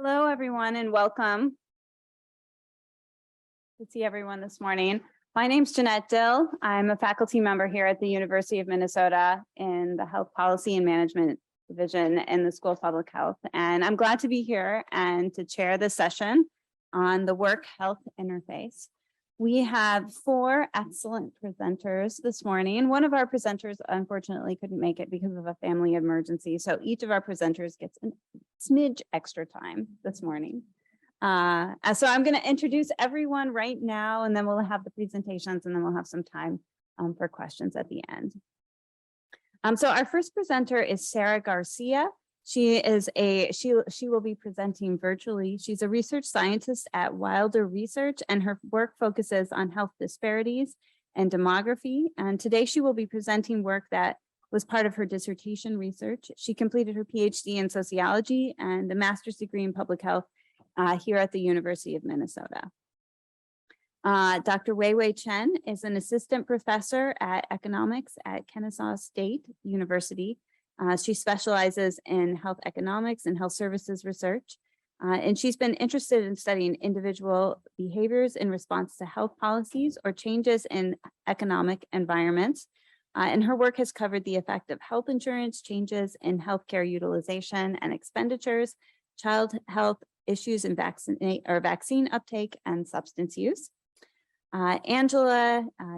Hello, everyone, and welcome. Good to see everyone this morning. My name's Janette Dill. I'm a faculty member here at the University of Minnesota in the Health Policy and Management Division in the School of Public Health. And I'm glad to be here and to chair this session on the work-health interface. We have four excellent presenters this morning. One of our presenters unfortunately couldn't make it because of a family emergency. So each of our presenters gets a smidge extra time this morning. So I'm going to introduce everyone right now, and then we'll have the presentations, and then we'll have some time for questions at the end. So our first presenter is Sarah Garcia. She will be presenting virtually. She's a research scientist at Wilder Research, and her work focuses on health disparities and demography. And today she will be presenting work that was part of her dissertation research. She completed her PhD in sociology and a master's degree in public health here at the University of Minnesota. Dr. Weiwei Chen is an assistant professor at economics at Kennesaw State University. She specializes in health economics and health services research, and she's been interested in studying individual behaviors in response to health policies or changes in economic environments. And her work has covered the effect of health insurance, changes in healthcare utilization and expenditures, child health issues in vaccine uptake and substance use.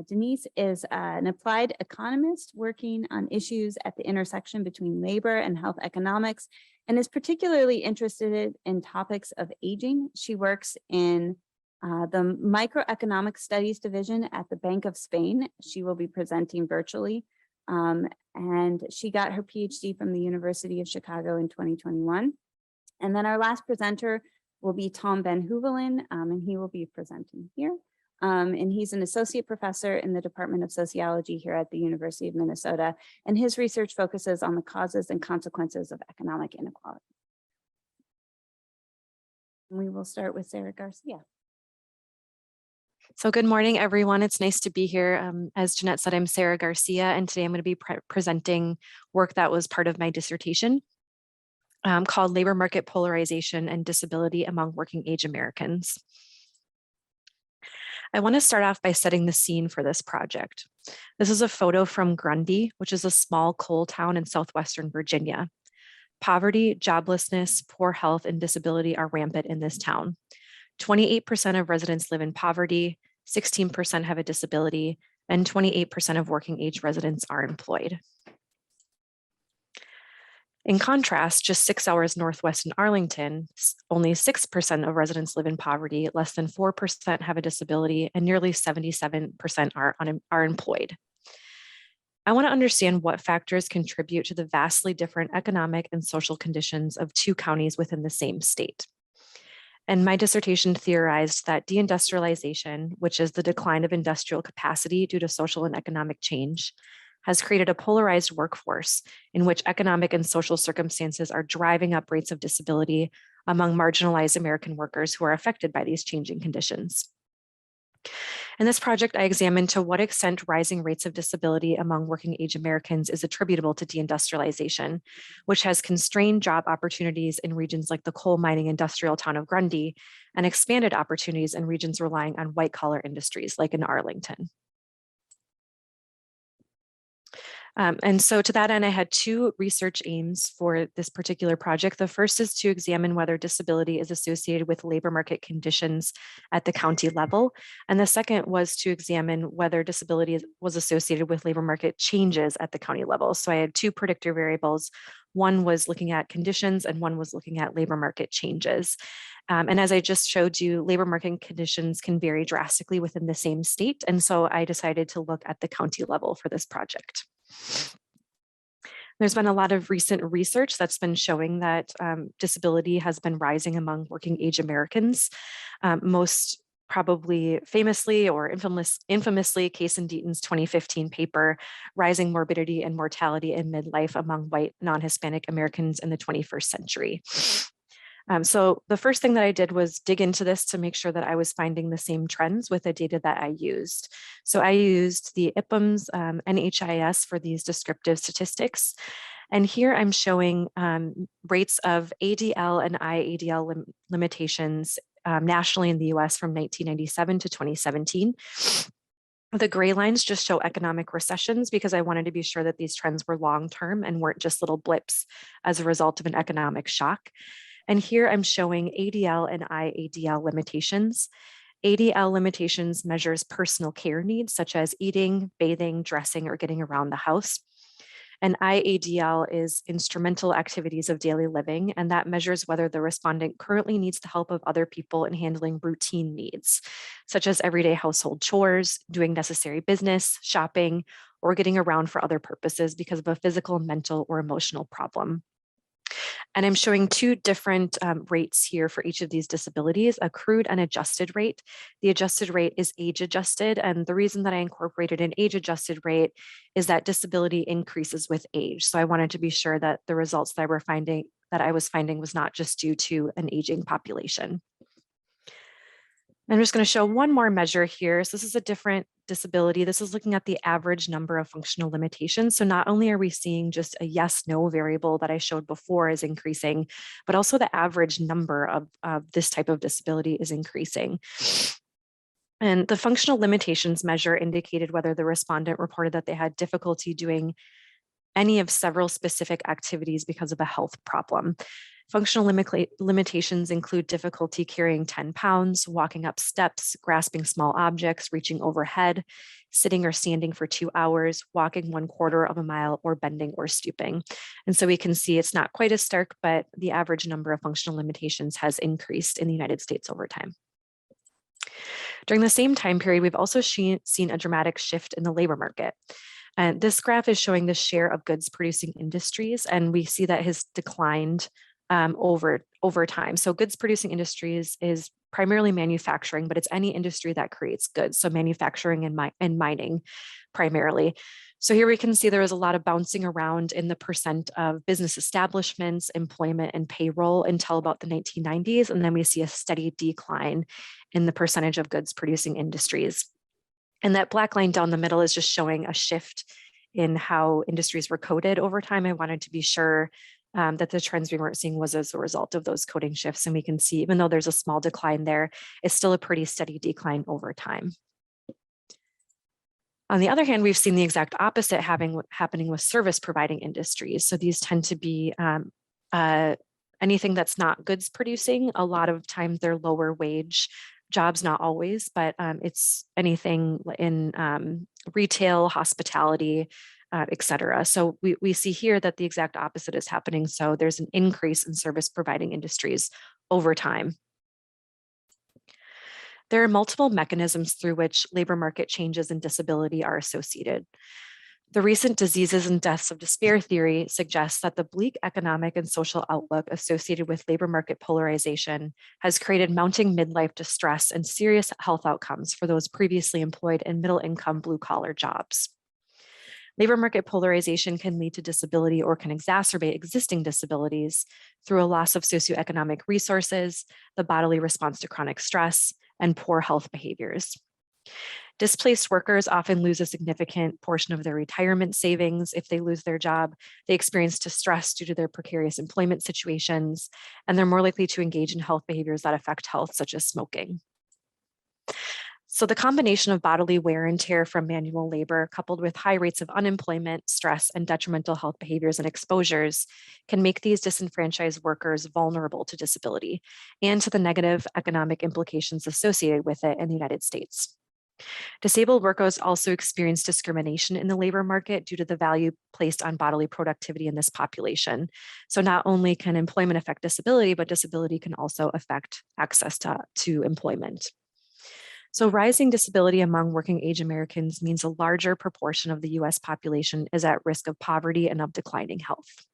Denis is an applied economist working on issues at the intersection between labor and health economics, and is particularly interested in topics of aging. She works in the Microeconomic Studies Division at the Bank of Spain. She will be presenting virtually, and she got her PhD from the University of Chicago in 2021. And then our last presenter will be Tom VanHeuvelen, and he will be presenting here. And he's an associate professor in the Department of Sociology here at the University of Minnesota, and his research focuses on the causes and consequences of economic inequality. And we will start with Sarah Garcia. So good morning, everyone. It's nice to be here. As Janette said, I'm Sarah Garcia, and today I'm going to be presenting work that was part of my dissertation called Labor Market Polarization and Disability Among Working Age Americans. I want to start off by setting the scene for this project. This is a photo from Grundy, which is a small coal town in southwestern Virginia. Poverty, joblessness, poor health, and disability are rampant in this town. 28% of residents live in poverty, 16% have a disability, and 28% of working age residents are employed. In contrast, just 6 hours northwest in Arlington, only 6% of residents live in poverty, less than 4% have a disability, and nearly 77% are employed. I want to understand what factors contribute to the vastly different economic and social conditions of two counties within the same state. And my dissertation theorized that deindustrialization, which is the decline of industrial capacity due to social and economic change, has created a polarized workforce in which economic and social circumstances are driving up rates of disability among marginalized American workers who are affected by these changing conditions. In this project, I examined to what extent rising rates of disability among working age Americans is attributable to deindustrialization, which has constrained job opportunities in regions like the coal mining industrial town of Grundy and expanded opportunities in regions relying on white collar industries like in Arlington. And so to that end, I had two research aims for this particular project. The first is to examine whether disability is associated with labor market conditions at the county level. And the second was to examine whether disability was associated with labor market changes at the county level. So I had two predictor variables. One was looking at conditions and one was looking at labor market changes. And as I just showed you, labor market conditions can vary drastically within the same state. And so I decided to look at the county level for this project. There's been a lot of recent research that's been showing that disability has been rising among working age Americans, most probably famously or infamously Case and Deaton's 2015 paper, Rising Morbidity and Mortality in Midlife Among White Non-Hispanic Americans in the 21st Century. So the first thing that I did was dig into this to make sure that I was finding the same trends with the data that I used. So I used the IPUMS NHIS for these descriptive statistics. And here I'm showing rates of ADL and IADL limitations nationally in the US from 1997 to 2017. The gray lines just show economic recessions because I wanted to be sure that these trends were long-term and weren't just little blips as a result of an economic shock. And here I'm showing ADL and IADL limitations. ADL limitations measures personal care needs such as eating, bathing, dressing, or getting around the house. And IADL is instrumental activities of daily living, and that measures whether the respondent currently needs the help of other people in handling routine needs, such as everyday household chores, doing necessary business, shopping, or getting around for other purposes because of a physical, mental, or emotional problem. And I'm showing two different rates here for each of these disabilities, accrued and adjusted rate. The adjusted rate is age adjusted. And the reason that I incorporated an age adjusted rate is that disability increases with age. So I wanted to be sure that the results that I was finding was not just due to an aging population. I'm just going to show one more measure here. So this is a different disability. This is looking at the average number of functional limitations. So not only are we seeing just a yes, no variable that I showed before is increasing, but also the average number of this type of disability is increasing. And the functional limitations measure indicated whether the respondent reported that they had difficulty doing any of several specific activities because of a health problem. Functional limitations include difficulty carrying 10 pounds, walking up steps, grasping small objects, reaching overhead, sitting or standing for 2 hours, walking 1/4 of a mile, or bending or stooping. And so we can see it's not quite as stark, but the average number of functional limitations has increased in the United States over time. During the same time period, we've also seen a dramatic shift in the labor market. And this graph is showing the share of goods producing industries, and we see that has declined over time. So goods producing industries is primarily manufacturing, but it's any industry that creates goods. So manufacturing and mining primarily. So here we can see there was a lot of bouncing around in the percent of business establishments, employment, and payroll until about the 1990s. And then we see a steady decline in the percentage of goods producing industries. And that black line down the middle is just showing a shift in how industries were coded over time. I wanted to be sure that the trends we weren't seeing was as a result of those coding shifts. And we can see, even though there's a small decline there, it's still a pretty steady decline over time. On the other hand, we've seen the exact opposite happening with service providing industries. So these tend to be anything that's not goods producing. A lot of times they're lower wage jobs, not always, but it's anything in retail, hospitality, et cetera. So we see here that the exact opposite is happening. So there's an increase in service providing industries over time. There are multiple mechanisms through which labor market changes and disability are associated. The recent diseases and deaths of despair theory suggests that the bleak economic and social outlook associated with labor market polarization has created mounting midlife distress and serious health outcomes for those previously employed in middle-income blue-collar jobs. Labor market polarization can lead to disability or can exacerbate existing disabilities through a loss of socioeconomic resources, the bodily response to chronic stress, and poor health behaviors. Displaced workers often lose a significant portion of their retirement savings if they lose their job. They experience distress due to their precarious employment situations, and they're more likely to engage in health behaviors that affect health, such as smoking. So the combination of bodily wear and tear from manual labor, coupled with high rates of unemployment, stress, and detrimental health behaviors and exposures, can make these disenfranchised workers vulnerable to disability and to the negative economic implications associated with it in the United States. Disabled workers also experience discrimination in the labor market due to the value placed on bodily productivity in this population. So not only can employment affect disability, but disability can also affect access to employment. So rising disability among working age Americans means a larger proportion of the US population is at risk of poverty and of declining health.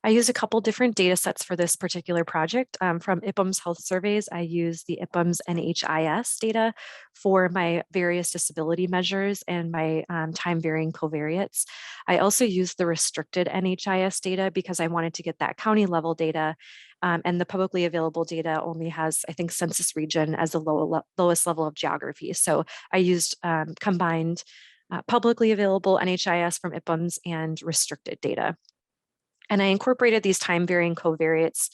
I use a couple different data sets for this particular project. From IPUMS Health Surveys, I use the IPUMS NHIS data for my various disability measures and my time varying covariates. I also used the restricted NHIS data because I wanted to get that county level data, and the publicly available data only has, I think, census region as the lowest level of geography. So I used combined publicly available NHIS from IPUMS and restricted data. And I incorporated these time varying covariates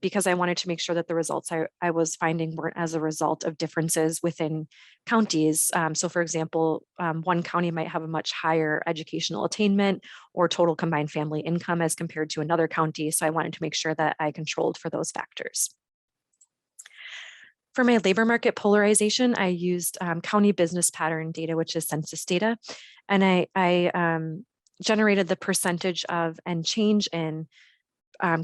because I wanted to make sure that the results I was finding weren't as a result of differences within counties. So for example, one county might have a much higher educational attainment or total combined family income as compared to another county. So I wanted to make sure that I controlled for those factors. For my labor market polarization, I used county business pattern data, which is census data. And I generated the percentage of and change in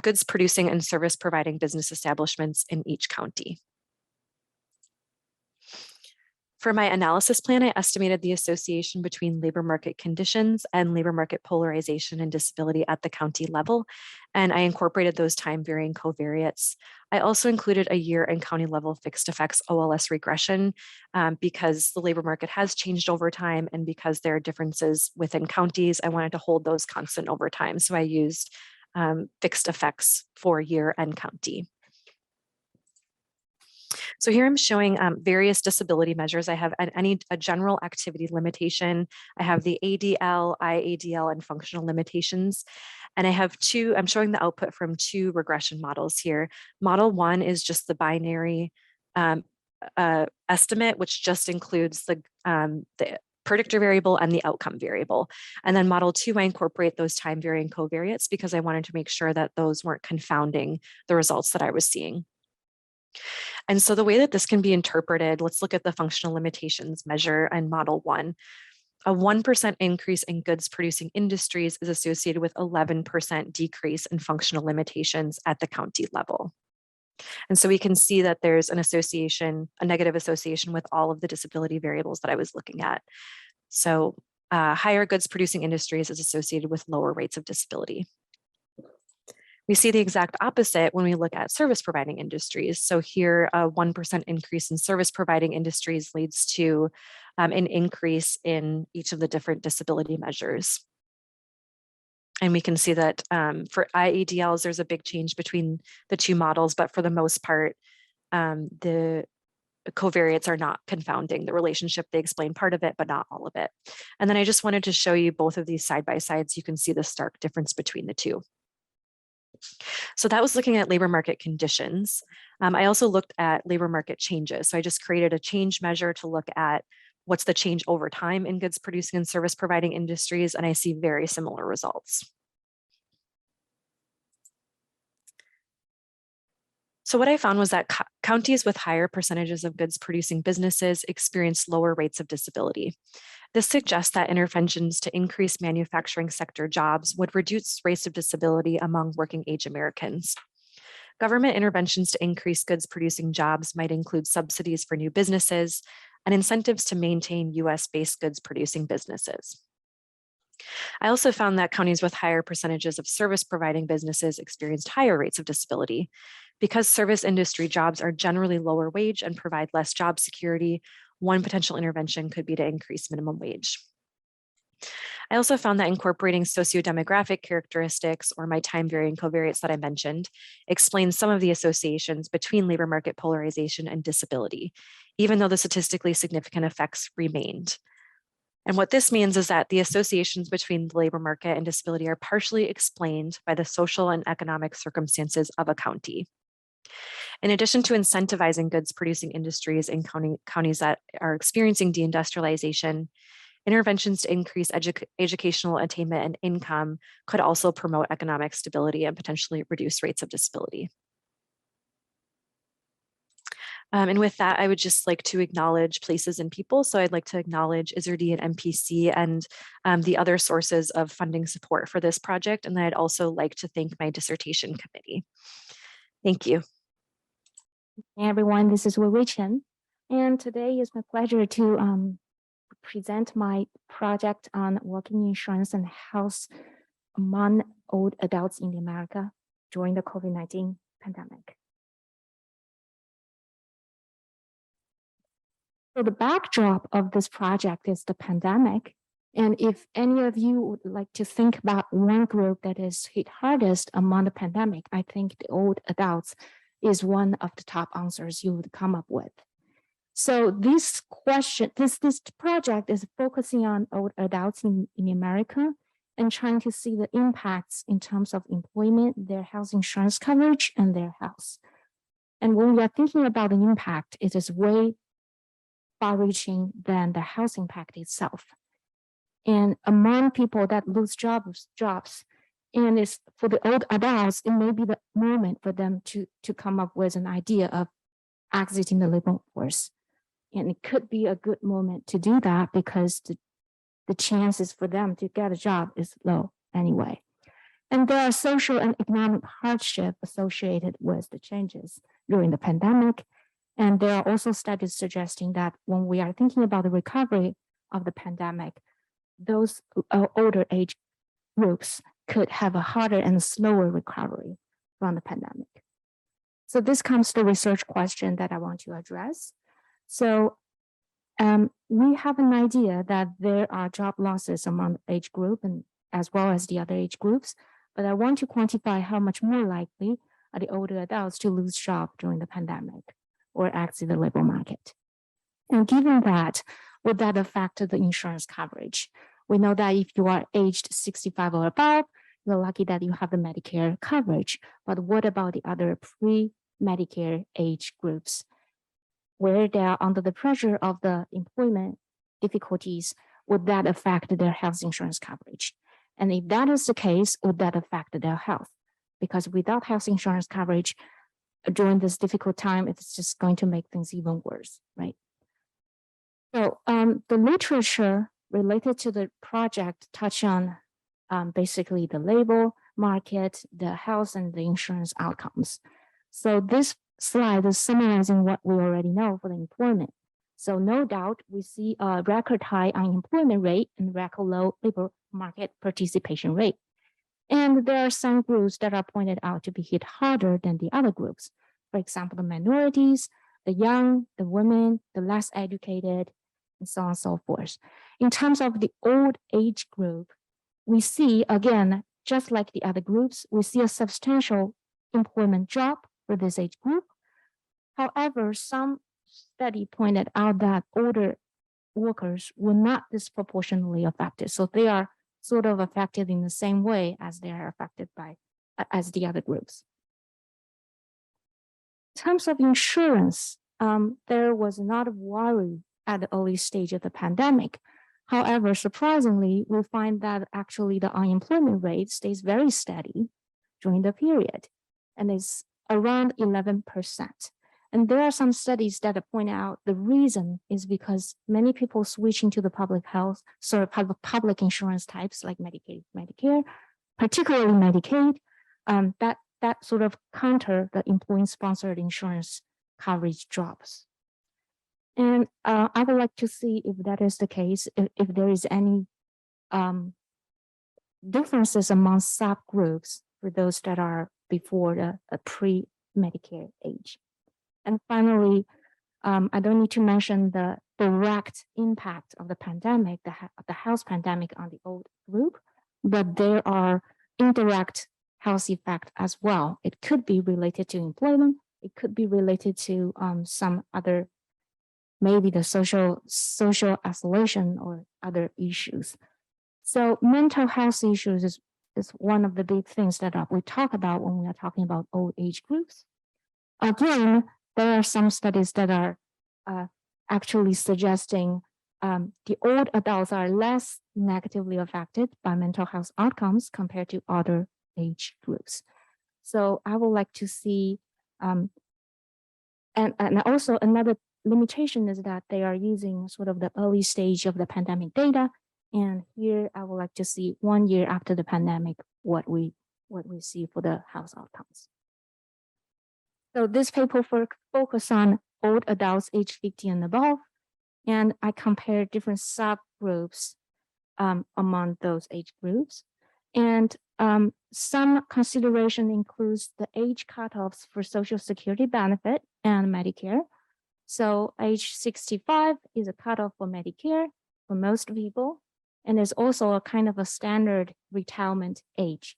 goods producing and service providing business establishments in each county. For my analysis plan, I estimated the association between labor market conditions and labor market polarization and disability at the county level, and I incorporated those time varying covariates. I also included a year and county level fixed effects OLS regression because the labor market has changed over time, and because there are differences within counties, I wanted to hold those constant over time. So I used fixed effects for year and county. So here I'm showing various disability measures. I have a general activity limitation. I have the ADL, IADL, and functional limitations. And I have I'm showing the output from two regression models here. Model 1 is just the binary estimate, which just includes the predictor variable and the outcome variable. And then model 2, I incorporate those time varying covariates because I wanted to make sure that those weren't confounding the results that I was seeing. And so the way that this can be interpreted, let's look at the functional limitations measure in model 1. A 1% increase in goods producing industries is associated with 11% decrease in functional limitations at the county level. And so we can see that there's an association, a negative association with all of the disability variables that I was looking at. So higher goods producing industries is associated with lower rates of disability. We see the exact opposite when we look at service providing industries. So here, a 1% increase in service providing industries leads to an increase in each of the different disability measures. And we can see that for IEDLs, there's a big change between the two models, but for the most part, the covariates are not confounding the relationship. They explain part of it, but not all of it. And then I just wanted to show you both of these side by side so you can see the stark difference between the two. So that was looking at labor market conditions. I also looked at labor market changes. So I just created a change measure to look at what's the change over time in goods producing and service providing industries, and I see very similar results. So what I found was that counties with higher percentages of goods producing businesses experienced lower rates of disability. This suggests that interventions to increase manufacturing sector jobs would reduce rates of disability among working age Americans. Government interventions to increase goods producing jobs might include subsidies for new businesses and incentives to maintain US-based goods producing businesses. I also found that counties with higher percentages of service providing businesses experienced higher rates of disability. Because service industry jobs are generally lower wage and provide less job security, one potential intervention could be to increase minimum wage. I also found that incorporating sociodemographic characteristics, or my time varying covariates that I mentioned, explains some of the associations between labor market polarization and disability, even though the statistically significant effects remained. And what this means is that the associations between the labor market and disability are partially explained by the social and economic circumstances of a county. In addition to incentivizing goods producing industries in counties that are experiencing deindustrialization, interventions to increase educational attainment and income could also promote economic stability and potentially reduce rates of disability. And with that, I would just like to acknowledge places and people. So I'd like to acknowledge ISRD and MPC and the other sources of funding support for this project. And then I'd also like to thank my dissertation committee. Thank you. Hey everyone, this is Weiwei Chen, and today is my pleasure to present my project on working insurance and health among old adults in America during the COVID-19 pandemic. So the backdrop of this project is the pandemic. And if any of you would like to think about one group that is hit hardest among the pandemic, I think the old adults is one of the top answers you would come up with. So this project is focusing on old adults in America and trying to see the impacts in terms of employment, their health insurance coverage, and their health. And when we are thinking about the impact, it is way far-reaching than the health impact itself. And among people that lose jobs, and it's for the old adults, it may be the moment for them to come up with an idea of exiting the labor force. And it could be a good moment to do that because the chances for them to get a job is low anyway. And there are social and economic hardship associated with the changes during the pandemic. And there are also studies suggesting that when we are thinking about the recovery of the pandemic, those older age groups could have a harder and slower recovery from the pandemic. So this comes to the research question that I want to address. So we have an idea that there are job losses among the age group and as well as the other age groups, but I want to quantify how much more likely are the older adults to lose jobs during the pandemic or exit the labor market. And given that, would that affect the insurance coverage? We know that if you are aged 65 or above, you're lucky that you have the Medicare coverage. But what about the other pre-Medicare age groups where they are under the pressure of the employment difficulties? Would that affect their health insurance coverage? And if that is the case, would that affect their health? Because without health insurance coverage during this difficult time, it's just going to make things even worse, right? So the literature related to the project touch on basically the labor market, the health and the insurance outcomes. So this slide is summarizing what we already know for the employment. So no doubt we see a record high unemployment rate and record low labor market participation rate. And there are some groups that are pointed out to be hit harder than the other groups. For example, the minorities, the young, the women, the less educated, and so on and so forth. In terms of the old age group, we see, again, just like the other groups, we see a substantial employment drop for this age group. However, some study pointed out that older workers were not disproportionately affected. So they are sort of affected in the same way as they are affected by as the other groups. In terms of insurance, there was not a worry at the early stage of the pandemic. However, surprisingly, we find that actually the unemployment rate stays very steady during the period, and it's around 11%. And there are some studies that point out the reason is because many people switching to the public health, public insurance types like Medicaid, Medicare, particularly Medicaid, that sort of counter the employee-sponsored insurance coverage drops. And I would like to see if that is the case, if there is any differences among subgroups for those that are before the pre-Medicare age. And finally, I don't need to mention the direct impact of the pandemic, the health pandemic on the old group, but there are indirect health effects as well. It could be related to employment. It could be related to some other, maybe the social isolation or other issues. So mental health issues is one of the big things that we talk about when we are talking about old age groups. Again, there are some studies that are actually suggesting the old adults are less negatively affected by mental health outcomes compared to other age groups. So I would like to see, and also another limitation is that they are using sort of the early stage of the pandemic data. And here I would like to see 1 year after the pandemic, what we see for the health outcomes. So this paper focus on old adults age 50 and above, and I compare different subgroups among those age groups. And some consideration includes the age cutoffs for Social Security benefit and Medicare. So age 65 is a cutoff for Medicare for most people. And there's also a kind of a standard retirement age.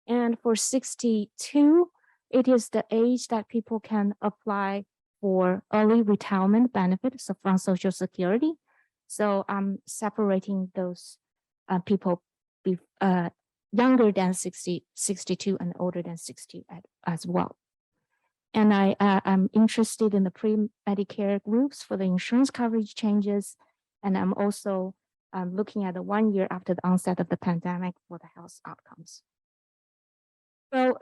And for 62, it is the age that people can apply for early retirement benefits from Social Security. So I'm separating those people younger than 62 and older than 60 as well. And I'm interested in the pre-Medicare groups for the insurance coverage changes. And I'm also looking at the 1 year after the onset of the pandemic for the health outcomes. So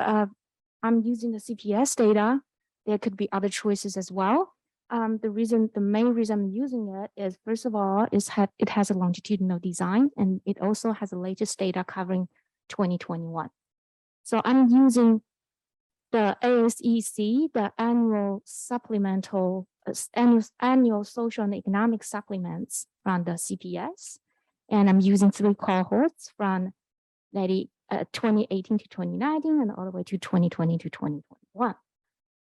I'm using the CPS data. There could be other choices as well. The main reason I'm using it is, first of all, it has a longitudinal design, and it also has the latest data covering 2021. So I'm using the ASEC, the annual supplemental, annual social and economic supplements from the CPS. And I'm using 3 cohorts from 2018 to 2019 and all the way to 2020 to 2021.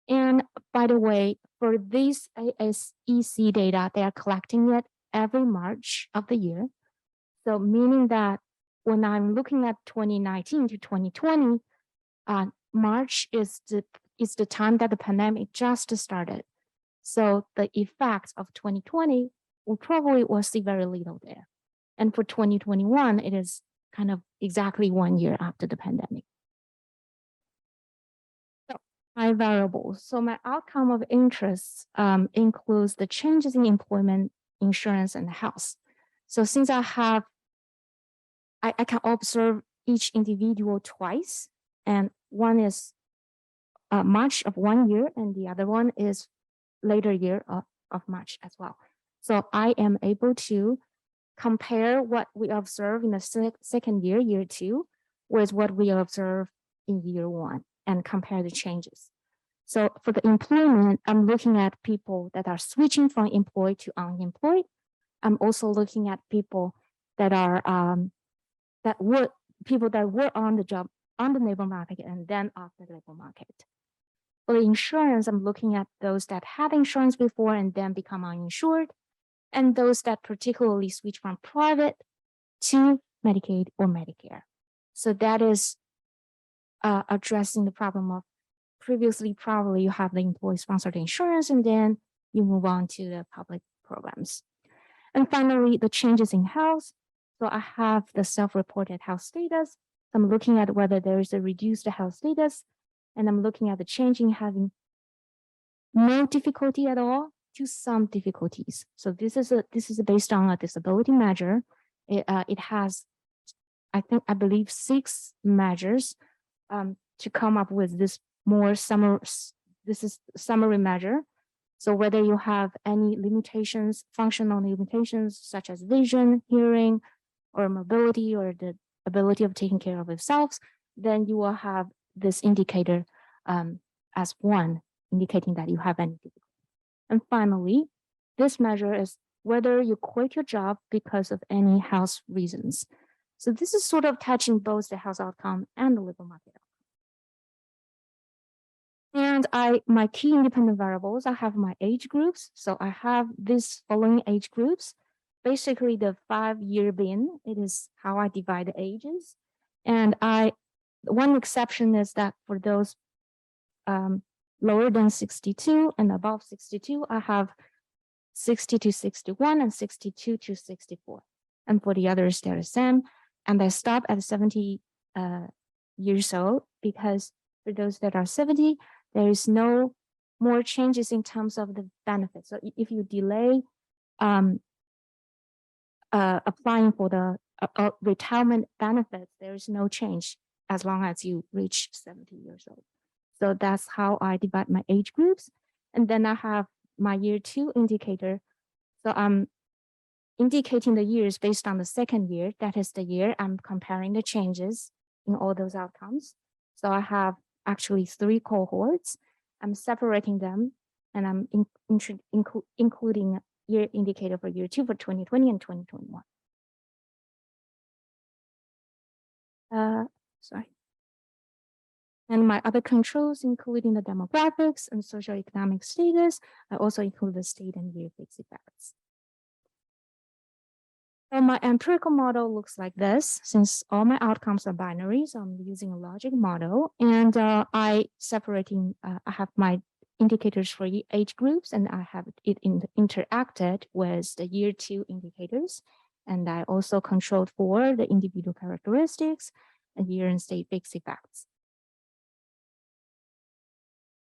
And by the way, for this ASEC data, they are collecting it every March of the year. So meaning that when I'm looking at 2019 to 2020, March is the time that the pandemic just started. So the effects of 2020 will see very little there. And for 2021, it is kind of exactly 1 year after the pandemic. So my variables. So my outcome of interest includes the changes in employment, insurance, and health. So since I can observe each individual twice, and one is March of 1 year, and the other one is later year of March as well. So I am able to compare what we observe in the second year, year 2, with what we observe in year 1 and compare the changes. So for the employment, I'm looking at people that are switching from employed to unemployed. I'm also looking at people that are people that were on the job on the labor market and then off the labor market. For the insurance, I'm looking at those that had insurance before and then become uninsured, and those that particularly switch from private to Medicaid or Medicare. So that is addressing the problem of previously probably you have the employee-sponsored insurance and then you move on to the public programs. And finally, the changes in health. So I have the self-reported health status. I'm looking at whether there is a reduced health status, and I'm looking at the change in having no difficulty at all to some difficulties. So this is based on a disability measure. It has, I believe, 6 measures to come up with this this is summary measure. So whether you have any limitations, functional limitations such as vision, hearing, or mobility, or the ability of taking care of yourselves, then you will have this indicator as one, indicating that you have any difficulty. And finally, this measure is whether you quit your job because of any health reasons. So this is sort of touching both the health outcome and the labor market outcome. And my key independent variables, I have my age groups. So I have these following age groups. Basically, the 5-year bin, it is how I divide the ages. And one exception is that for those lower than 62 and above 62, I have 60 to 61 and 62 to 64. And for the others, they're the same. And I stop at 70 years old because for those that are 70, there is no more changes in terms of the benefits. So if you delay applying for the retirement benefits, there is no change as long as you reach 70 years old. So that's how I divide my age groups. And then I have my year 2 indicator. So I'm indicating the years based on the second year. That is the year I'm comparing the changes in all those outcomes. So I have actually 3 cohorts. I'm separating them, and I'm including year indicator for year 2 for 2020 and 2021. Sorry. And my other controls, including the demographics and socioeconomic status, I also include the state and year fixed effects. So my empirical model looks like this. Since all my outcomes are binary, so I'm using a logic model, and I have my indicators for age groups, and I have it interacted with the year 2 indicators. And I also controlled for the individual characteristics and year and state fixed effects.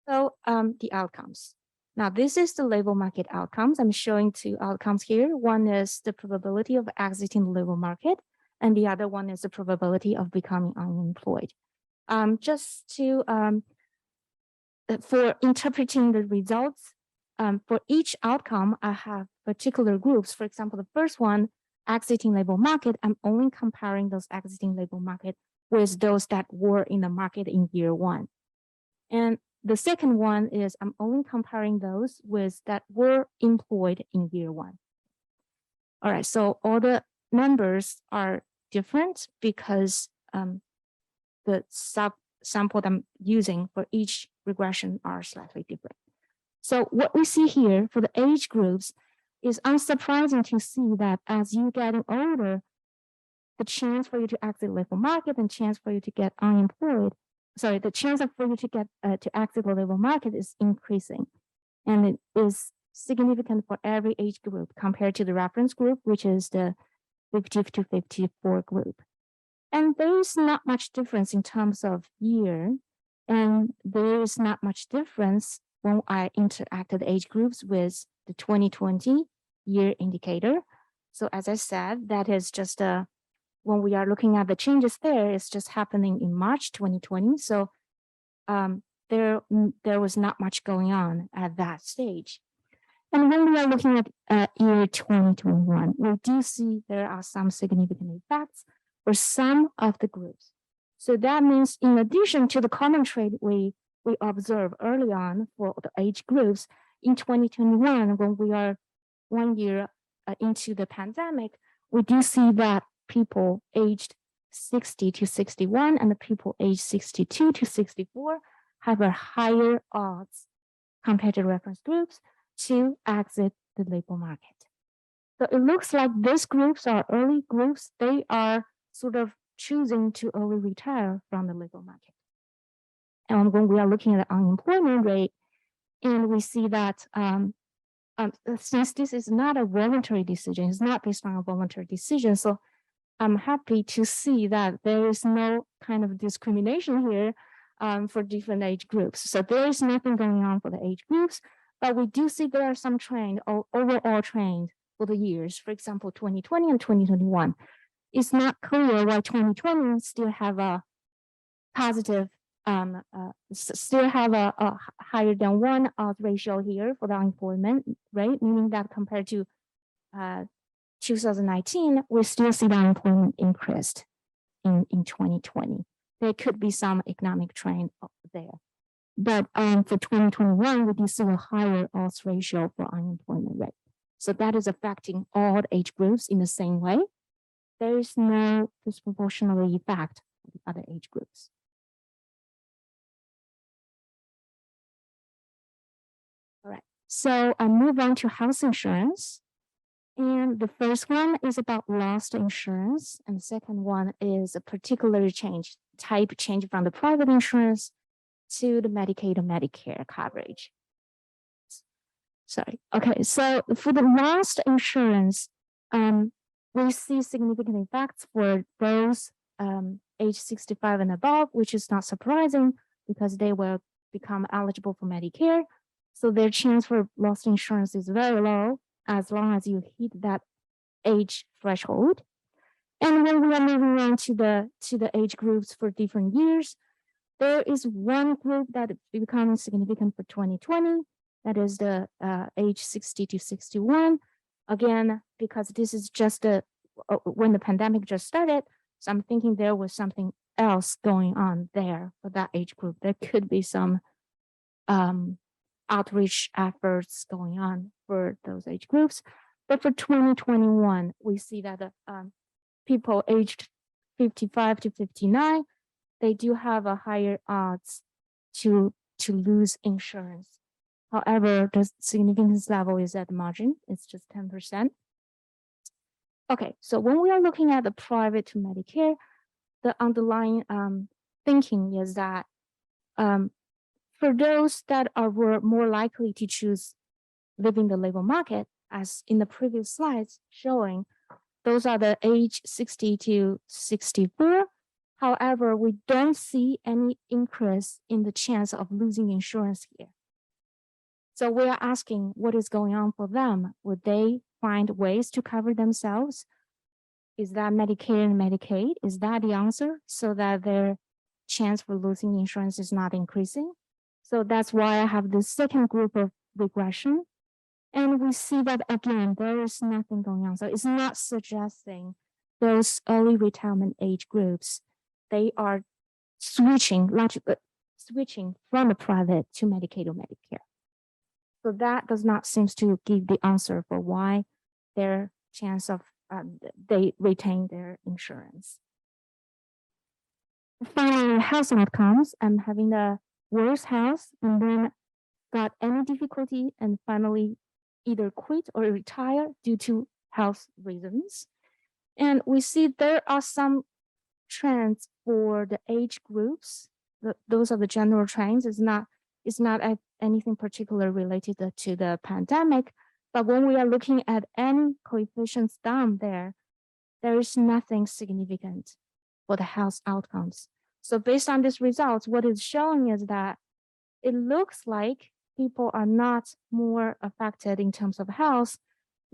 So the outcomes. Now, this is the labor market outcomes. I'm showing 2 outcomes here. One is the probability of exiting the labor market, and the other one is the probability of becoming unemployed. Just to for interpreting the results, for each outcome, I have particular groups. For example, the first one, exiting labor market, I'm only comparing those exiting labor market with those that were in the market in year 1. And the second one is I'm only comparing those with that were employed in year 1. All right, so all the numbers are different because the sample I'm using for each regression are slightly different. So what we see here for the age groups is unsurprising to see that as you getting older, the chance for you to exit labor market and chance for you to get unemployed, the chance for you to get to exit the labor market is increasing, and it is significant for every age group compared to the reference group, which is the 50 to 54 group. And there is not much difference in terms of year, and there is not much difference when I interacted age groups with the 2020 year indicator. So as I said, that is just when we are looking at the changes there, it's just happening in March 2020. So there was not much going on at that stage. And when we are looking at year 2021, we do see there are some significant effects for some of the groups. So that means in addition to the common trait we observed early on for the age groups, in 2021, when we are 1 year into the pandemic, we do see that people aged 60 to 61 and the people aged 62 to 64 have a higher odds compared to reference groups to exit the labor market. So it looks like these groups are early groups. They are sort of choosing to early retire from the labor market. And when we are looking at the unemployment rate, and we see that since this is not a voluntary decision, it's not based on a voluntary decision, so I'm happy to see that there is no kind of discrimination here for different age groups. So there is nothing going on for the age groups, but we do see there are some trend or overall trend for the years. For example, 2020 and 2021. It's not clear why 2020 still have a positive, still have a higher than 1 odds ratio here for the unemployment rate, meaning that compared to 2019, we still see the unemployment increased in 2020. There could be some economic trend there. But for 2021, we do see a higher odds ratio for unemployment rate. So that is affecting all the age groups in the same way. There is no disproportionate effect for the other age groups. All right, so I move on to health insurance. And the first one is about lost insurance. And the second one is a particular type change from the private insurance to the Medicaid or Medicare coverage. Sorry. Okay, so for the lost insurance, we see significant effects for those age 65 and above, which is not surprising because they will become eligible for Medicare. So their chance for lost insurance is very low as long as you hit that age threshold. And when we are moving on to the age groups for different years, there is one group that becomes significant for 2020. That is the age 60 to 61. Again, because this is just when the pandemic just started, so I'm thinking there was something else going on there for that age group. There could be some outreach efforts going on for those age groups. But for 2021, we see that people aged 55 to 59, they do have a higher odds to lose insurance. However, the significance level is at the margin, it's just 10%. Okay, so when we are looking at the private to Medicare, the underlying thinking is that for those that were more likely to choose leaving the labor market, as in the previous slides showing, those are the age 60 to 64. However, we don't see any increase in the chance of losing insurance here. So we are asking what is going on for them. Would they find ways to cover themselves? Is that Medicare and Medicaid? Is that the answer so that their chance for losing insurance is not increasing? So that's why I have this second group of regression. And we see that again, there is nothing going on. So it's not suggesting those early retirement age groups, they are switching from the private to Medicaid or Medicare. So that does not seem to give the answer for why their chance of they retain their insurance. Finally, health outcomes. I'm having the worst health and then got any difficulty and finally either quit or retire due to health reasons. And we see there are some trends for the age groups. Those are the general trends. It's not anything particular related to the pandemic. But when we are looking at any coefficients down there, there is nothing significant for the health outcomes. So based on these results, what it's showing is that it looks like people are not more affected in terms of health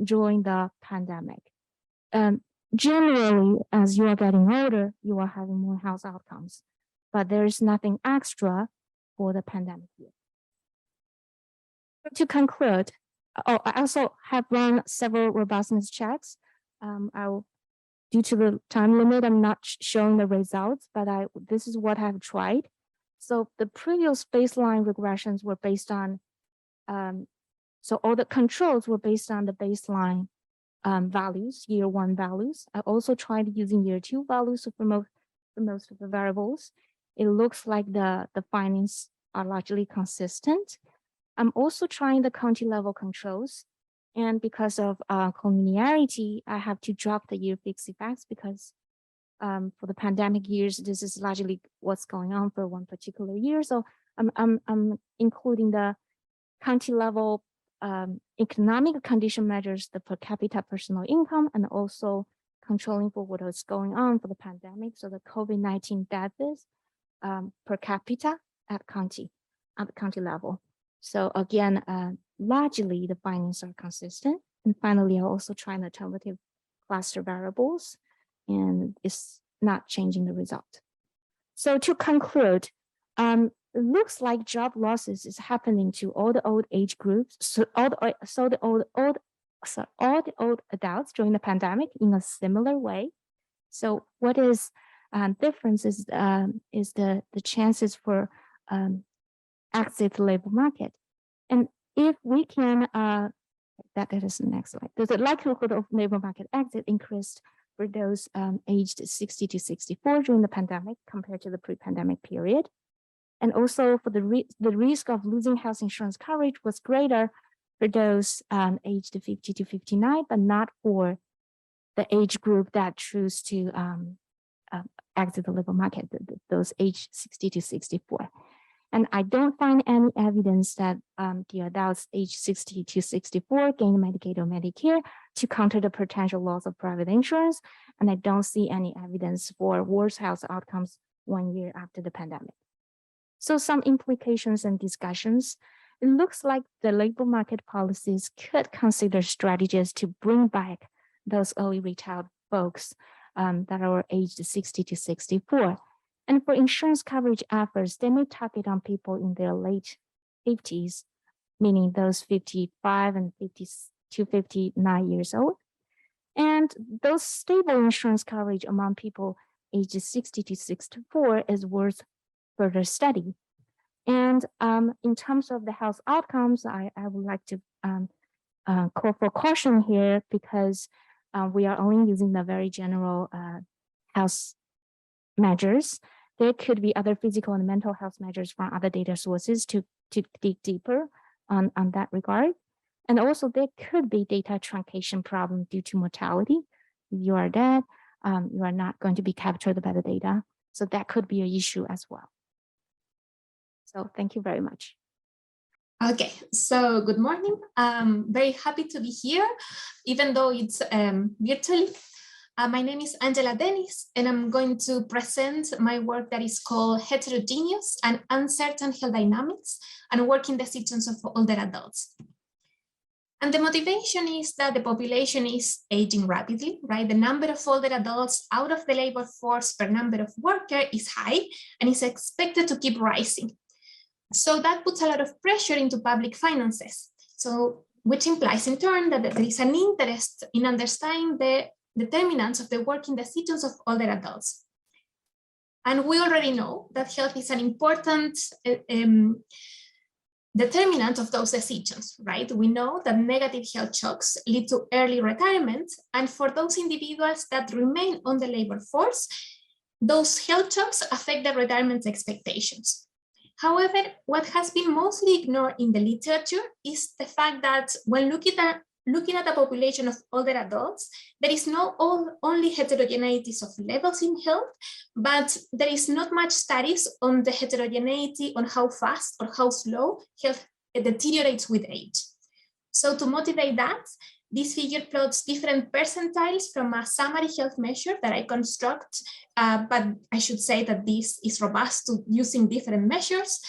during the pandemic. Generally, as you are getting older, you are having more health outcomes, but there is nothing extra for the pandemic year. To conclude, I also have run several robustness checks. Due to the time limit, I'm not showing the results, but this is what I've tried. So the previous baseline regressions were based on, so all the controls were based on the baseline values, year one values. I also tried using year two values for most of the variables. It looks like the findings are largely consistent. I'm also trying the county level controls. And because of collinearity, I have to drop the year fixed effects because for the pandemic years, this is largely what's going on for one particular year. So I'm including the county level economic condition measures, the per capita personal income, and also controlling for what is going on for the pandemic. So the COVID-19 deaths per capita at the county level. So again, largely the findings are consistent. And finally, I also try the alternative cluster variables, and it's not changing the result. So to conclude, it looks like job losses is happening to all the old age groups. So all the old adults during the pandemic in a similar way. So what is difference is the chances for exit the labor market. And if we can, that is the next slide. Does the likelihood of labor market exit increased for those aged 60 to 64 during the pandemic compared to the pre-pandemic period? And also for the risk of losing health insurance coverage was greater for those aged 50 to 59, but not for the age group that choose to exit the labor market, those aged 60 to 64. And I don't find any evidence that the adults aged 60 to 64 gain Medicaid or Medicare to counter the potential loss of private insurance. And I don't see any evidence for worse health outcomes 1 year after the pandemic. So some implications and discussions. It looks like the labor market policies could consider strategies to bring back those early retired folks that are aged 60 to 64. And for insurance coverage efforts, they may target on people in their late 50s, meaning those 55 and 50 to 59 years old. And those stable insurance coverage among people ages 60 to 64 is worth further study. And in terms of the health outcomes, I would like to call for caution here because we are only using the very general health measures. There could be other physical and mental health measures from other data sources to dig deeper on that regard. And also there could be data truncation problem due to mortality. You are dead, you are not going to be captured by the data. So that could be an issue as well. So thank you very much. Okay, so good morning. I'm very happy to be here, even though it's virtually. My name is Denis, and I'm going to present my work that is called Heterogeneous and Uncertain Health Dynamics and Working Decisions of Older Adults. And the motivation is that the population is aging rapidly, right? The number of older adults out of the labor force per number of workers is high and is expected to keep rising. So that puts a lot of pressure into public finances. So, which implies in turn that there is an interest in understanding the determinants of the working decisions of older adults. And we already know that health is an important determinant of those decisions, right? We know that negative health shocks lead to early retirement, and for those individuals that remain on the labor force, those health shocks affect their retirement expectations. However, what has been mostly ignored in the literature is the fact that when looking at the population of older adults, there is not only heterogeneity of levels in health, but there is not much studies on the heterogeneity on how fast or how slow health deteriorates with age. So to motivate that, this figure plots different percentiles from a summary health measure that I construct, but I should say that this is robust to using different measures.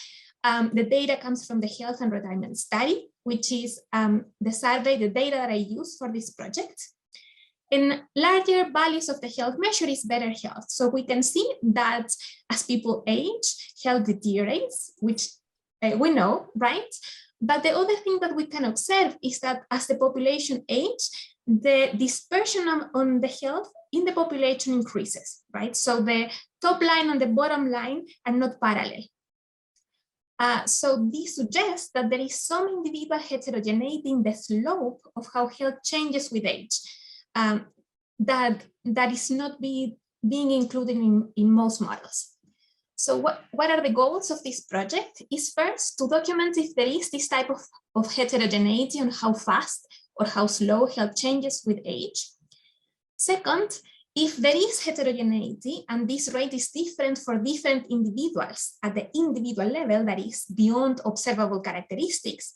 The data comes from the Health and Retirement Study, which is the survey, the data that I use for this project. And larger values of the health measure is better health. So we can see that as people age, health deteriorates, which we know, right? But the other thing that we can observe is that as the population ages, the dispersion on the health in the population increases, right? So the top line and the bottom line are not parallel. So this suggests that there is some individual heterogeneity in the slope of how health changes with age that is not being included in most models. So what are the goals of this project? Is first to document if there is this type of heterogeneity on how fast or how slow health changes with age. Second, if there is heterogeneity and this rate is different for different individuals at the individual level, that is beyond observable characteristics,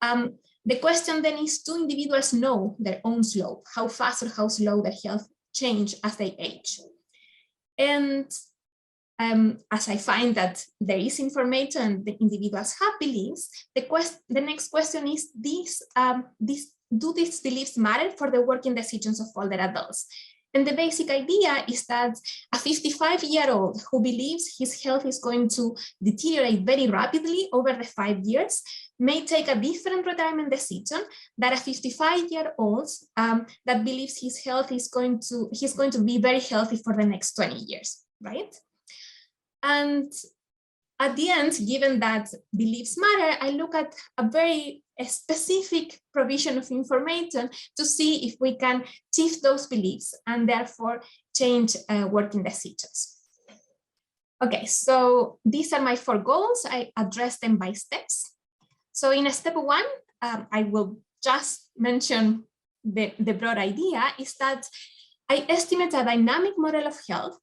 the question then is, do individuals know their own slope, how fast or how slow their health change as they age? And as I find that there is information and the individuals have beliefs, the next question is, do these beliefs matter for the working decisions of older adults? And the basic idea is that a 55-year-old who believes his health is going to deteriorate very rapidly over the 5 years may take a different retirement decision than a 55-year-old that believes he's going to be very healthy for the next 20 years, right? And at the end, given that beliefs matter, I look at a very specific provision of information to see if we can shift those beliefs and therefore change working decisions. Okay, so these are my 4 goals. I address them by steps. So in step 1, I will just mention the broad idea is that I estimate a dynamic model of health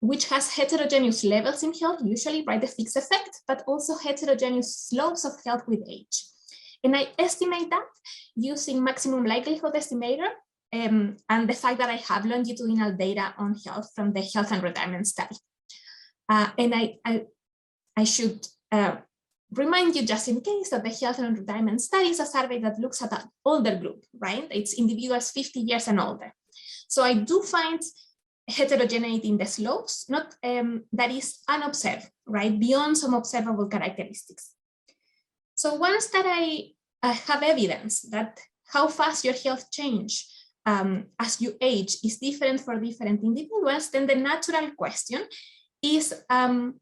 which has heterogeneous levels in health, usually by the fixed effect, but also heterogeneous slopes of health with age. And I estimate that using maximum likelihood estimator and the fact that I have longitudinal data on health from the Health and Retirement Study. And I should remind you, just in case, that the Health and Retirement Study is a survey that looks at an older group, right? It's individuals 50 years and older. So I do find heterogeneity in the slopes, not that is unobserved, right, beyond some observable characteristics. So once that I have evidence that how fast your health change as you age is different for different individuals, then the natural question is, can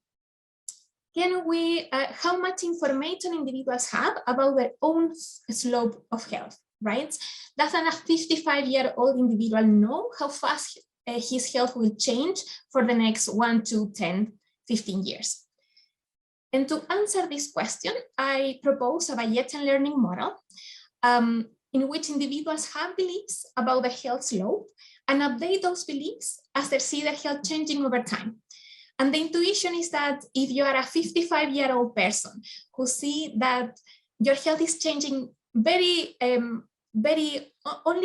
we, how much information individuals have about their own slope of health, right? Does a 55-year-old individual know how fast his health will change for the next 1 to 10, 15 years. And to answer this question, I propose a Bayesian learning model in which individuals have beliefs about the health slope and update those beliefs as they see their health changing over time. And the intuition is that if you are a 55-year-old person who see that your health is changing only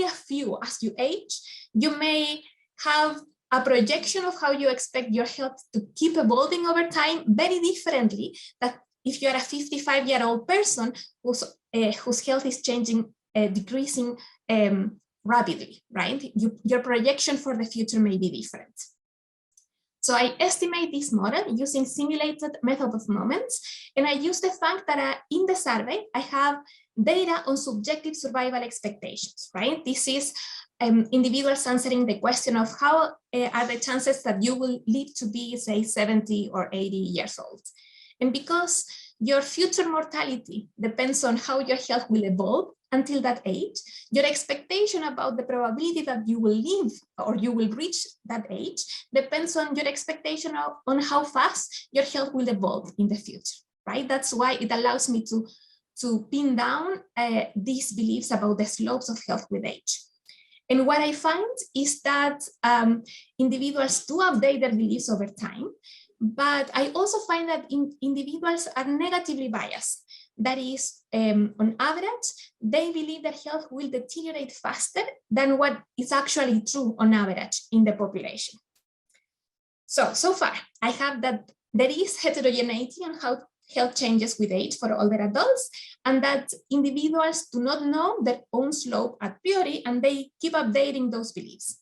a few as you age, you may have a projection of how you expect your health to keep evolving over time very differently than if you're a 55-year-old person whose health is changing, decreasing rapidly, right? Your projection for the future may be different. So I estimate this model using simulated method of moments, and I use the fact that in the survey, I have data on subjective survival expectations, right? This is individuals answering the question of how are the chances that you will live to be, say, 70 or 80 years old. And because your future mortality depends on how your health will evolve until that age, your expectation about the probability that you will live or you will reach that age depends on your expectation on how fast your health will evolve in the future, right? That's why it allows me to pin down these beliefs about the slopes of health with age. And what I find is that individuals do update their beliefs over time, but I also find that individuals are negatively biased. That is, on average, they believe that health will deteriorate faster than what is actually true on average in the population. So far, I have that there is heterogeneity on how health changes with age for older adults, and that individuals do not know their own slope a priori, and they keep updating those beliefs.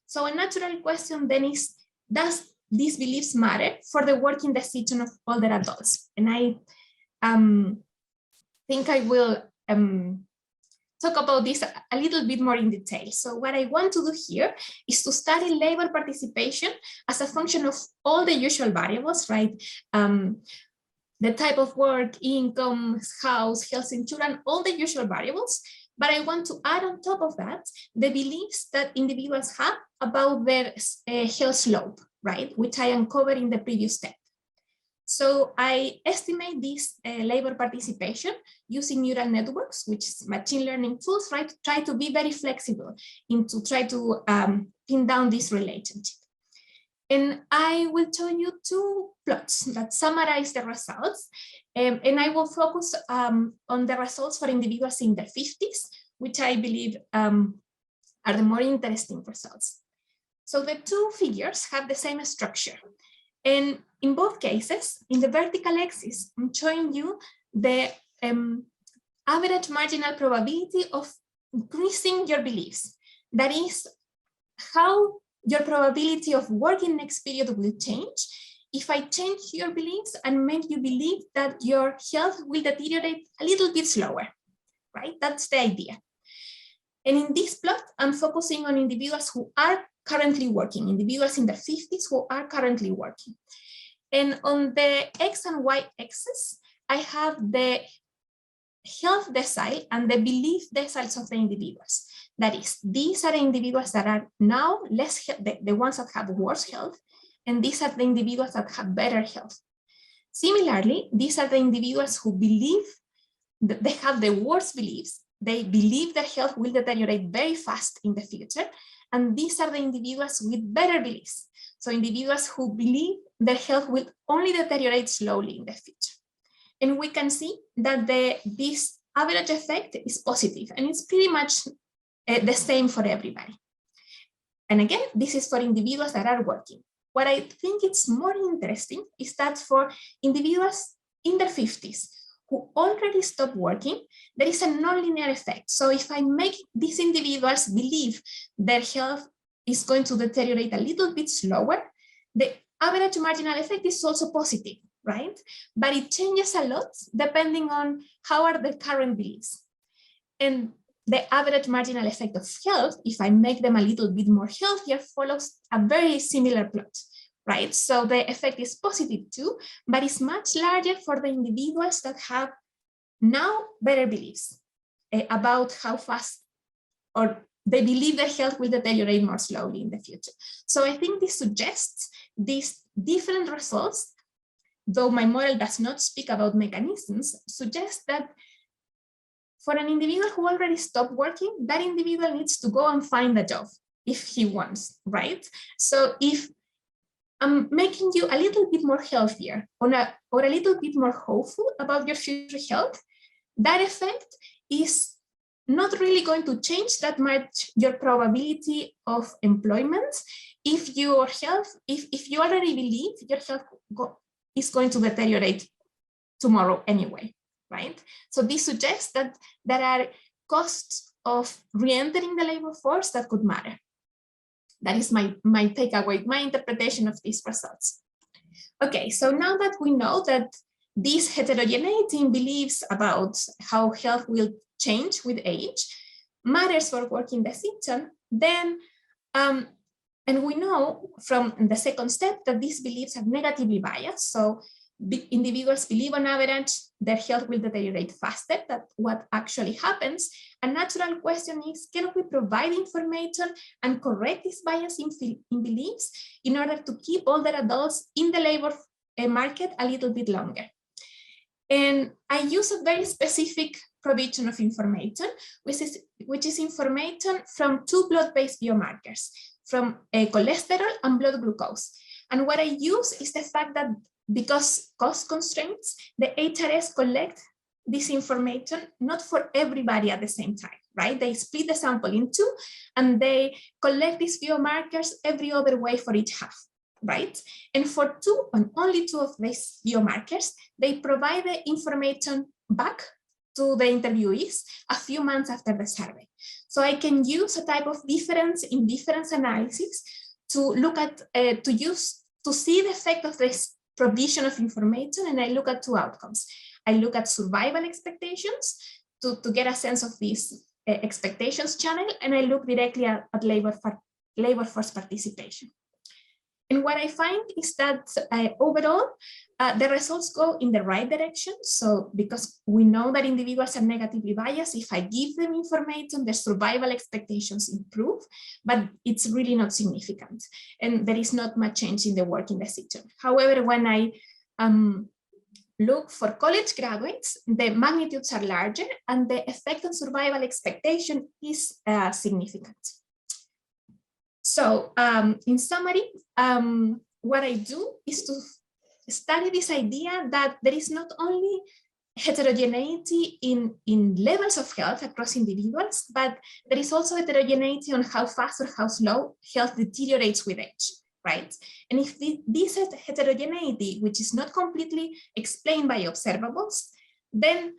So a natural question then is, does these beliefs matter for the working decision of older adults? And I think I will talk about this a little bit more in detail. So what I want to do here is to study labor participation as a function of all the usual variables, right? The type of work, income, house, health insurance, all the usual variables. But I want to add on top of that, the beliefs that individuals have about their health slope, right? Which I uncovered in the previous step. So I estimate this labor participation using neural networks, which is machine learning tools, right? To try to be very flexible to try to pin down this relationship. And I will show you two plots that summarize the results. And I will focus on the results for individuals in their 50s, which I believe are the more interesting results. So the two figures have the same structure. And in both cases, in the vertical axis, I'm showing you the average marginal probability of increasing your beliefs. That is how your probability of working next period will change if I change your beliefs and make you believe that your health will deteriorate a little bit slower, right? That's the idea. And in this plot, I'm focusing on individuals who are currently working, individuals in their 50s who are currently working. And on the X and Y axis, I have the health decile and the belief deciles of the individuals. That is, these are the individuals that are now less, the ones that have worse health, and these are the individuals that have better health. Similarly, these are the individuals who believe that they have the worst beliefs. They believe their health will deteriorate very fast in the future, and these are the individuals with better beliefs. So individuals who believe their health will only deteriorate slowly in the future. And we can see that this average effect is positive, and it's pretty much the same for everybody. And again, this is for individuals that are working. What I think is more interesting is that for individuals in their 50s who already stopped working, there is a nonlinear effect. So if I make these individuals believe their health is going to deteriorate a little bit slower, the average marginal effect is also positive, right? But it changes a lot depending on how are the current beliefs. And the average marginal effect of health, if I make them a little bit more healthier, follows a very similar plot, right? So the effect is positive too, but it's much larger for the individuals that have now better beliefs about how fast or they believe their health will deteriorate more slowly in the future. So I think this suggests these different results, though my model does not speak about mechanisms, suggests that for an individual who already stopped working, that individual needs to go and find a job if he wants, right? So if I'm making you a little bit more healthier or a little bit more hopeful about your future health, that effect is not really going to change that much your probability of employment if your health, if you already believe your health is going to deteriorate tomorrow anyway, right? So this suggests that there are costs of re-entering the labor force that could matter. That is my takeaway, my interpretation of these results. Okay, so now that we know that this heterogeneity in beliefs about how health will change with age matters for working decision, then, and we know from the second step that these beliefs are negatively biased. So individuals believe on average their health will deteriorate faster than what actually happens. A natural question is, can we provide information and correct this bias in beliefs in order to keep older adults in the labor market a little bit longer? And I use a very specific provision of information, which is information from two blood-based biomarkers, from cholesterol and blood glucose. And what I use is the fact that because cost constraints, the HRS collect this information not for everybody at the same time, right? They split the sample in two and they collect these biomarkers every other way for each half, right? And for two and only two of these biomarkers, they provide the information back to the interviewees a few months after the survey. So I can use a type of difference in difference analysis to look at, to see the effect of this provision of information, and I look at two outcomes. I look at survival expectations to get a sense of this expectations channel, and I look directly at labor force participation. And what I find is that overall, the results go in the right direction. So because we know that individuals are negatively biased, if I give them information, their survival expectations improve, but it's really not significant. And there is not much change in the working decision. However, when I look for college graduates, the magnitudes are larger and the effect on survival expectation is significant. So in summary, what I do is to study this idea that there is not only heterogeneity in levels of health across individuals, but there is also heterogeneity on how fast or how slow health deteriorates with age, right? And if this heterogeneity, which is not completely explained by observables, then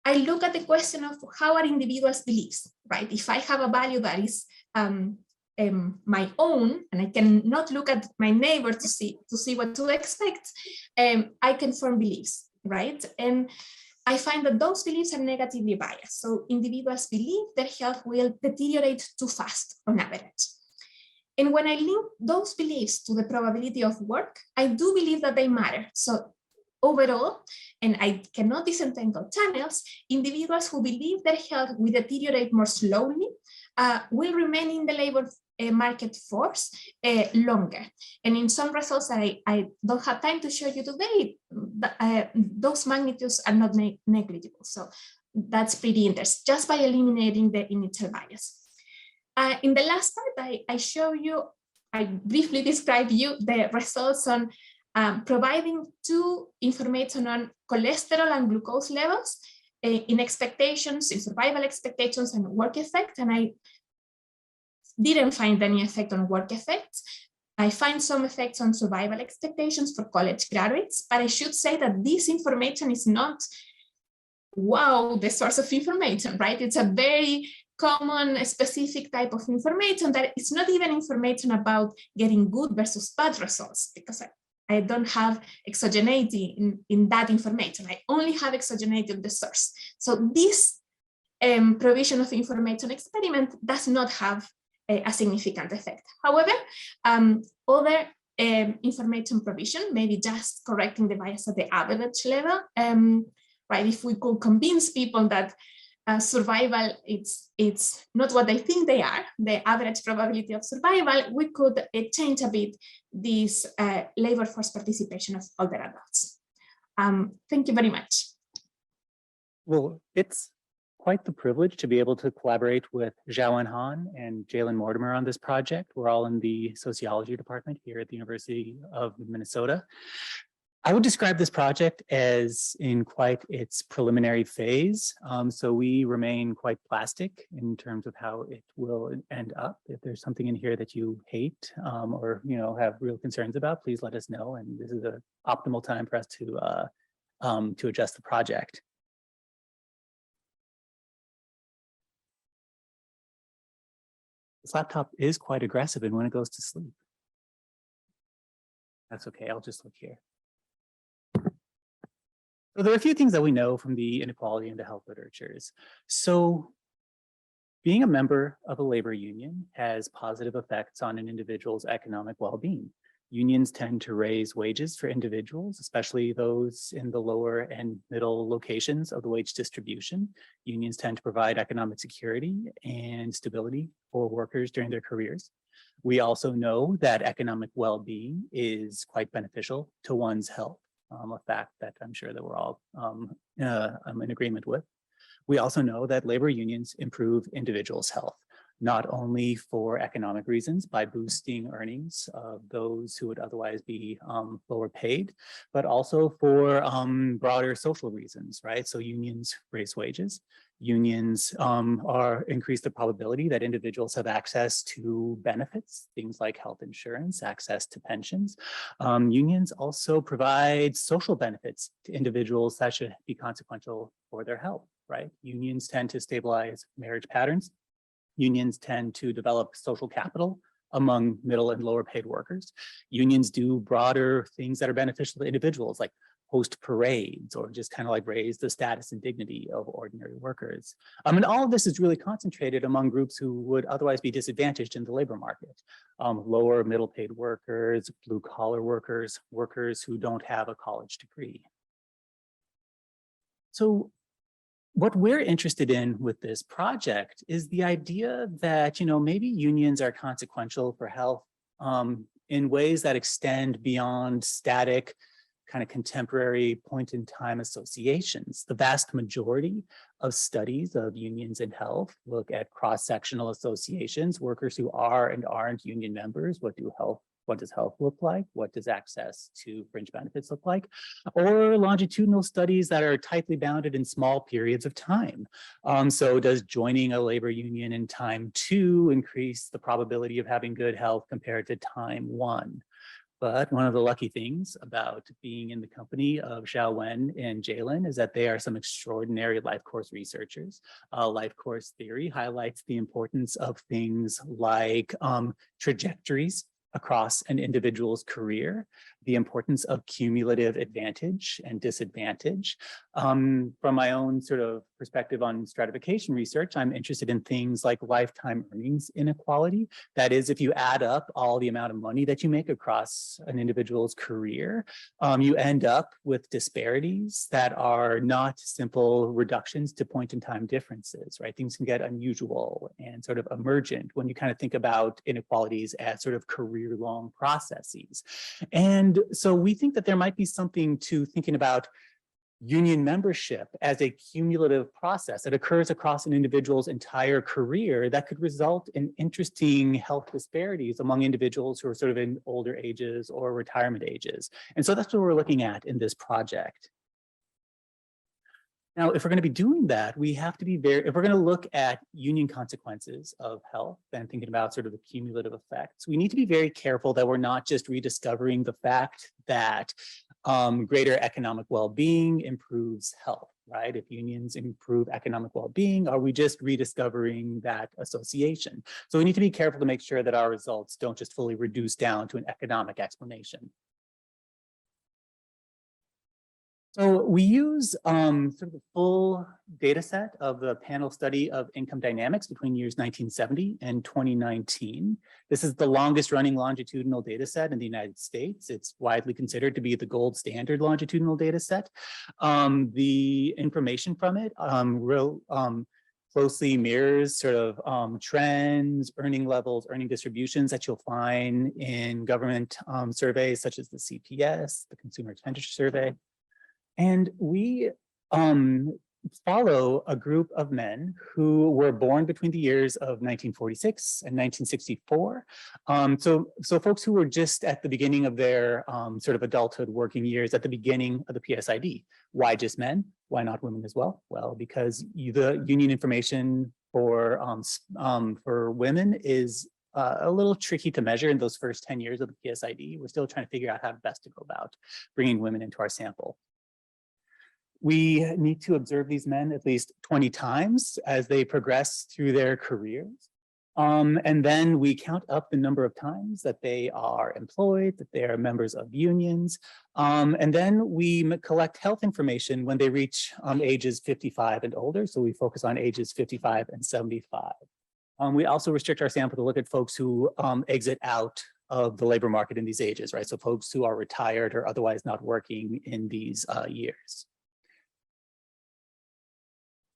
I look at the question of how are individuals' beliefs, right? If I have a value that is my own, and I cannot look at my neighbor to see what to expect, I can form beliefs, right? And I find that those beliefs are negatively biased. So individuals believe their health will deteriorate too fast on average. And when I link those beliefs to the probability of work, I do believe that they matter. So overall, and I cannot disentangle channels, individuals who believe their health will deteriorate more slowly will remain in the labor market force longer. And in some results that I don't have time to show you today, those magnitudes are not negligible. So that's pretty interesting, just by eliminating the initial bias. In the last part, I briefly describe you the results on providing two information on cholesterol and glucose levels in expectations, in survival expectations and work effect. And I didn't find any effect on work effects. I find some effects on survival expectations for college graduates, but I should say that this information is not, wow, the source of information, right? It's a very common, specific type of information that it's not even information about getting good versus bad results, because I don't have exogeneity in that information. I only have exogeneity of the source. So this provision of information experiment does not have a significant effect. However, other information provision, maybe just correcting the bias at the average level, right? If we could convince people that survival, it's not what they think they are, the average probability of survival, we could change a bit this labor force participation of older adults. Thank you very much. Well, it's quite the privilege to be able to collaborate with Xiaowen and Jeylan Mortimer on this project. We're all in the sociology department here at the University of Minnesota. I would describe this project as in quite its preliminary phase. So we remain quite plastic in terms of how it will end up. If there's something in here that you hate or have real concerns about, please let us know. And this is an optimal time for us to adjust the project. This laptop is quite aggressive and when it goes to sleep. That's okay, I'll just look here. So there are a few things that we know from the inequality and the health literatures. So being a member of a labor union has positive effects on an individual's economic well-being. Unions tend to raise wages for individuals, especially those in the lower and middle locations of the wage distribution. Unions tend to provide economic security and stability for workers during their careers. We also know that economic well-being is quite beneficial to one's health, a fact that I'm sure that we're all in agreement with. We also know that labor unions improve individuals' health, not only for economic reasons by boosting earnings of those who would otherwise be lower paid, but also for broader social reasons, right? So unions raise wages. Unions increase the probability that individuals have access to benefits, things like health insurance, access to pensions. Unions also provide social benefits to individuals that should be consequential for their health, right? Unions tend to stabilize marriage patterns. Unions tend to develop social capital among middle and lower paid workers. Unions do broader things that are beneficial to individuals, like host parades or just kind of like raise the status and dignity of ordinary workers. And all of this is really concentrated among groups who would otherwise be disadvantaged in the labor market. Lower middle paid workers, blue collar workers, workers who don't have a college degree. So what we're interested in with this project is the idea that, maybe unions are consequential for health in ways that extend beyond static, kind of contemporary point in time associations. The vast majority of studies of unions in health look at cross-sectional associations, workers who are and aren't union members. What does health look like? What does access to fringe benefits look like? Or longitudinal studies that are tightly bounded in small periods of time. So does joining a labor union in time 2 increase the probability of having good health compared to time 1? But one of the lucky things about being in the company of Xiaowen and Jeylan is that they are some extraordinary life course researchers. Life course theory highlights the importance of things like trajectories across an individual's career, the importance of cumulative advantage and disadvantage. From my own sort of perspective on stratification research, I'm interested in things like lifetime earnings inequality. That is, if you add up all the amount of money that you make across an individual's career, you end up with disparities that are not simple reductions to point-in-time differences, right? Things can get unusual and sort of emergent when you kind of think about inequalities as sort of career-long processes. And so we think that there might be something to thinking about union membership as a cumulative process that occurs across an individual's entire career that could result in interesting health disparities among individuals who are sort of in older ages or retirement ages. And so that's what we're looking at in this project. Now, if we're going to be doing that, we have to be if we're going to look at union consequences of health and thinking about sort of the cumulative effects, we need to be very careful that we're not just rediscovering the fact that greater economic well-being improves health, right? If unions improve economic well-being, are we just rediscovering that association? So we need to be careful to make sure that our results don't just fully reduce down to an economic explanation. So we use sort of the full data set of the panel study of income dynamics between years 1970 and 2019. This is the longest running longitudinal data set in the United States. It's widely considered to be the gold standard longitudinal data set. The information from it closely mirrors sort of trends, earning levels, earning distributions that you'll find in government surveys such as the CPS, the Consumer Expenditure Survey. And we follow a group of men who were born between the years of 1946 and 1964. So folks who were just at the beginning of their sort of adulthood working years at the beginning of the PSID. Why just men? Why not women as well? Well, because the union information for women is a little tricky to measure in those first 10 years of the PSID. We're still trying to figure out how best to go about bringing women into our sample. We need to observe these men at least 20 times as they progress through their careers. And then we count up the number of times that they are employed, that they are members of unions. And then we collect health information when they reach ages 55 and older. So we focus on ages 55 and 75. We also restrict our sample to look at folks who exit out of the labor market in these ages, right? So folks who are retired or otherwise not working in these years.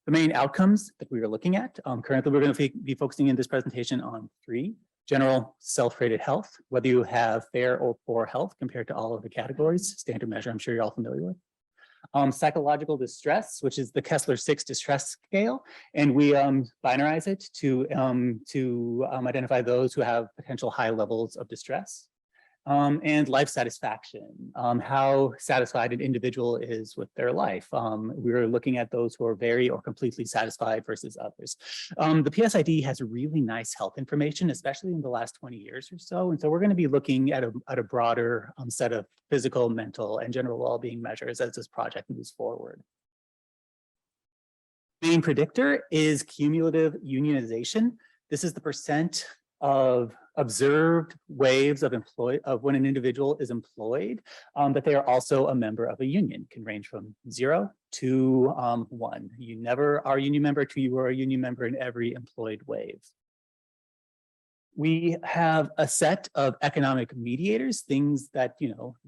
The main outcomes that we are looking at, currently we're going to be focusing in this presentation on 3. General self-rated health, whether you have fair or poor health compared to all of the categories, standard measure I'm sure you're all familiar with. Psychological distress, which is the Kessler-6 distress scale, and we binarize it to identify those who have potential high levels of distress. And life satisfaction, how satisfied an individual is with their life. We're looking at those who are very or completely satisfied versus others. The PSID has really nice health information, especially in the last 20 years or so. And so we're going to be looking at a broader set of physical, mental, and general well-being measures as this project moves forward. Main predictor is cumulative unionization. This is the percent of observed waves of when an individual is employed, that they are also a member of a union. Can range from 0 to 1. You never are a union member to you are a union member in every employed wave. We have a set of economic mediators, things that,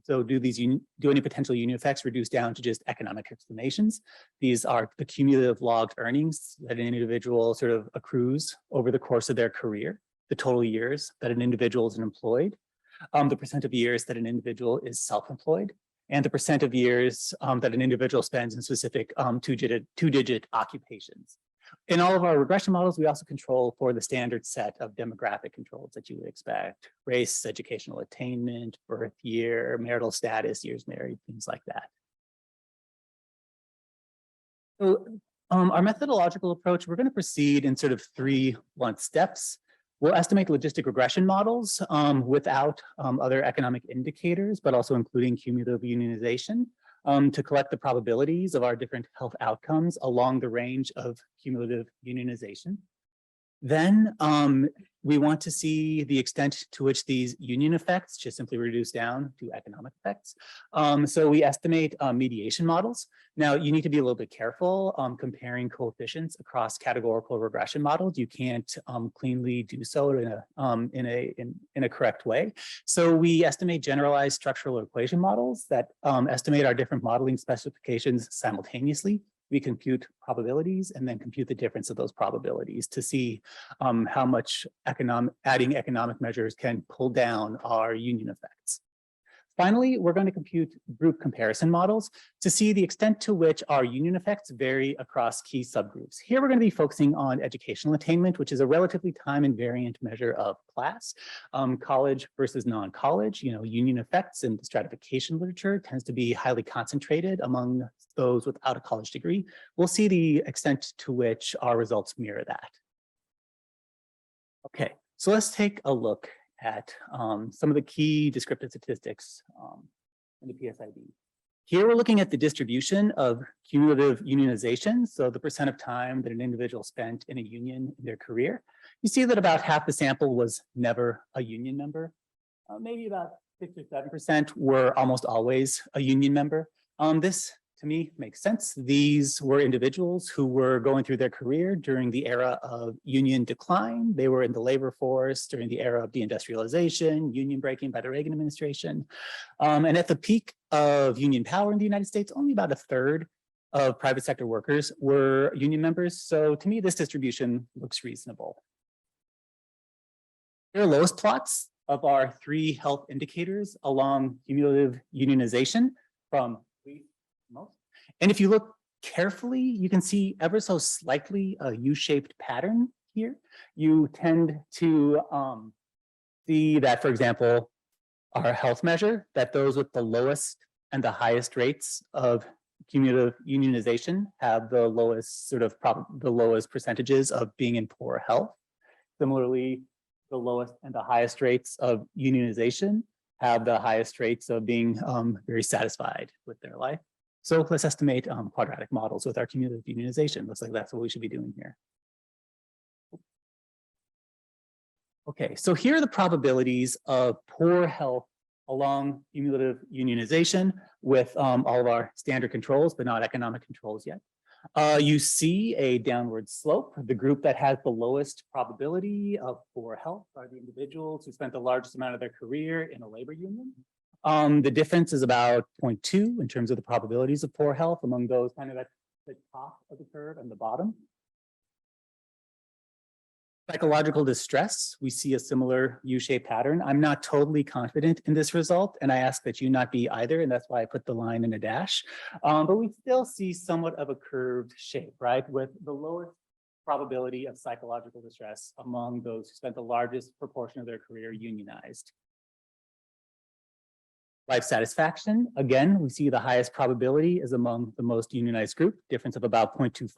so do any potential union effects reduce down to just economic explanations? These are the cumulative logged earnings that an individual sort of accrues over the course of their career, the total years that an individual is employed, the percent of years that an individual is self-employed, and the percent of years that an individual spends in specific two-digit occupations. In all of our regression models, we also control for the standard set of demographic controls that you would expect: race, educational attainment, birth year, marital status, years married, things like that. So our methodological approach, we're going to proceed in sort of 3 blunt steps. We'll estimate logistic regression models without other economic indicators, but also including cumulative unionization to collect the probabilities of our different health outcomes along the range of cumulative unionization. Then we want to see the extent to which these union effects just simply reduce down to economic effects. So we estimate mediation models. Now you need to be a little bit careful comparing coefficients across categorical regression models. You can't cleanly do so in a correct way. So we estimate generalized structural equation models that estimate our different modeling specifications simultaneously. We compute probabilities and then compute the difference of those probabilities to see how much adding economic measures can pull down our union effects. Finally, we're going to compute group comparison models to see the extent to which our union effects vary across key subgroups. Here, we're going to be focusing on educational attainment, which is a relatively time invariant measure of class, college versus non-college. Union effects in the stratification literature tends to be highly concentrated among those without a college degree. We'll see the extent to which our results mirror that. Okay, so let's take a look at some of the key descriptive statistics in the PSID. Here we're looking at the distribution of cumulative unionization, so the percent of time that an individual spent in a union in their career. You see that about half the sample was never a union member. Maybe about 6 or 7% were almost always a union member. This to me makes sense. These were individuals who were going through their career during the era of union decline. They were in the labor force during the era of deindustrialization, union breaking by the Reagan administration. And at the peak of union power in the United States, only about a third of private sector workers were union members. So to me, this distribution looks reasonable. Here are Lois plots of our 3 health indicators along cumulative unionization from least to most. And if you look carefully, you can see ever so slightly a U-shaped pattern here. You tend to see that, for example, our health measure, that those with the lowest and the highest rates of cumulative unionization have the lowest the lowest percentages of being in poor health. Similarly, the lowest and the highest rates of unionization have the highest rates of being very satisfied with their life. So let's estimate quadratic models with our cumulative unionization. Looks like that's what we should be doing here. Okay, so here are the probabilities of poor health along cumulative unionization with all of our standard controls, but not economic controls yet. You see a downward slope. The group that has the lowest probability of poor health are the individuals who spent the largest amount of their career in a labor union. The difference is about 0.2 in terms of the probabilities of poor health among those kind of at the top of the curve and the bottom. Psychological distress, we see a similar U-shaped pattern. I'm not totally confident in this result, and I ask that you not be either, and that's why I put the line in a dash. But we still see somewhat of a curved shape, right? With the lowest probability of psychological distress among those who spent the largest proportion of their career unionized. Life satisfaction, again, we see the highest probability is among the most unionized group, difference of about 0.25,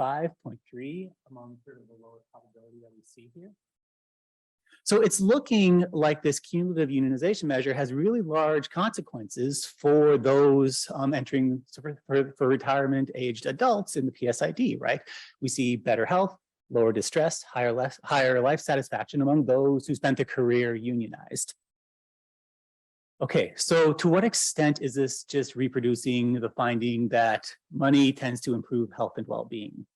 0.3 among sort of the lowest probability that we see here. So it's looking like this cumulative unionization measure has really large consequences for those entering for retirement aged adults in the PSID, right? We see better health, lower distress, higher life satisfaction among those who spent a career unionized. Okay, so to what extent is this just reproducing the finding that money tends to improve health and well-being?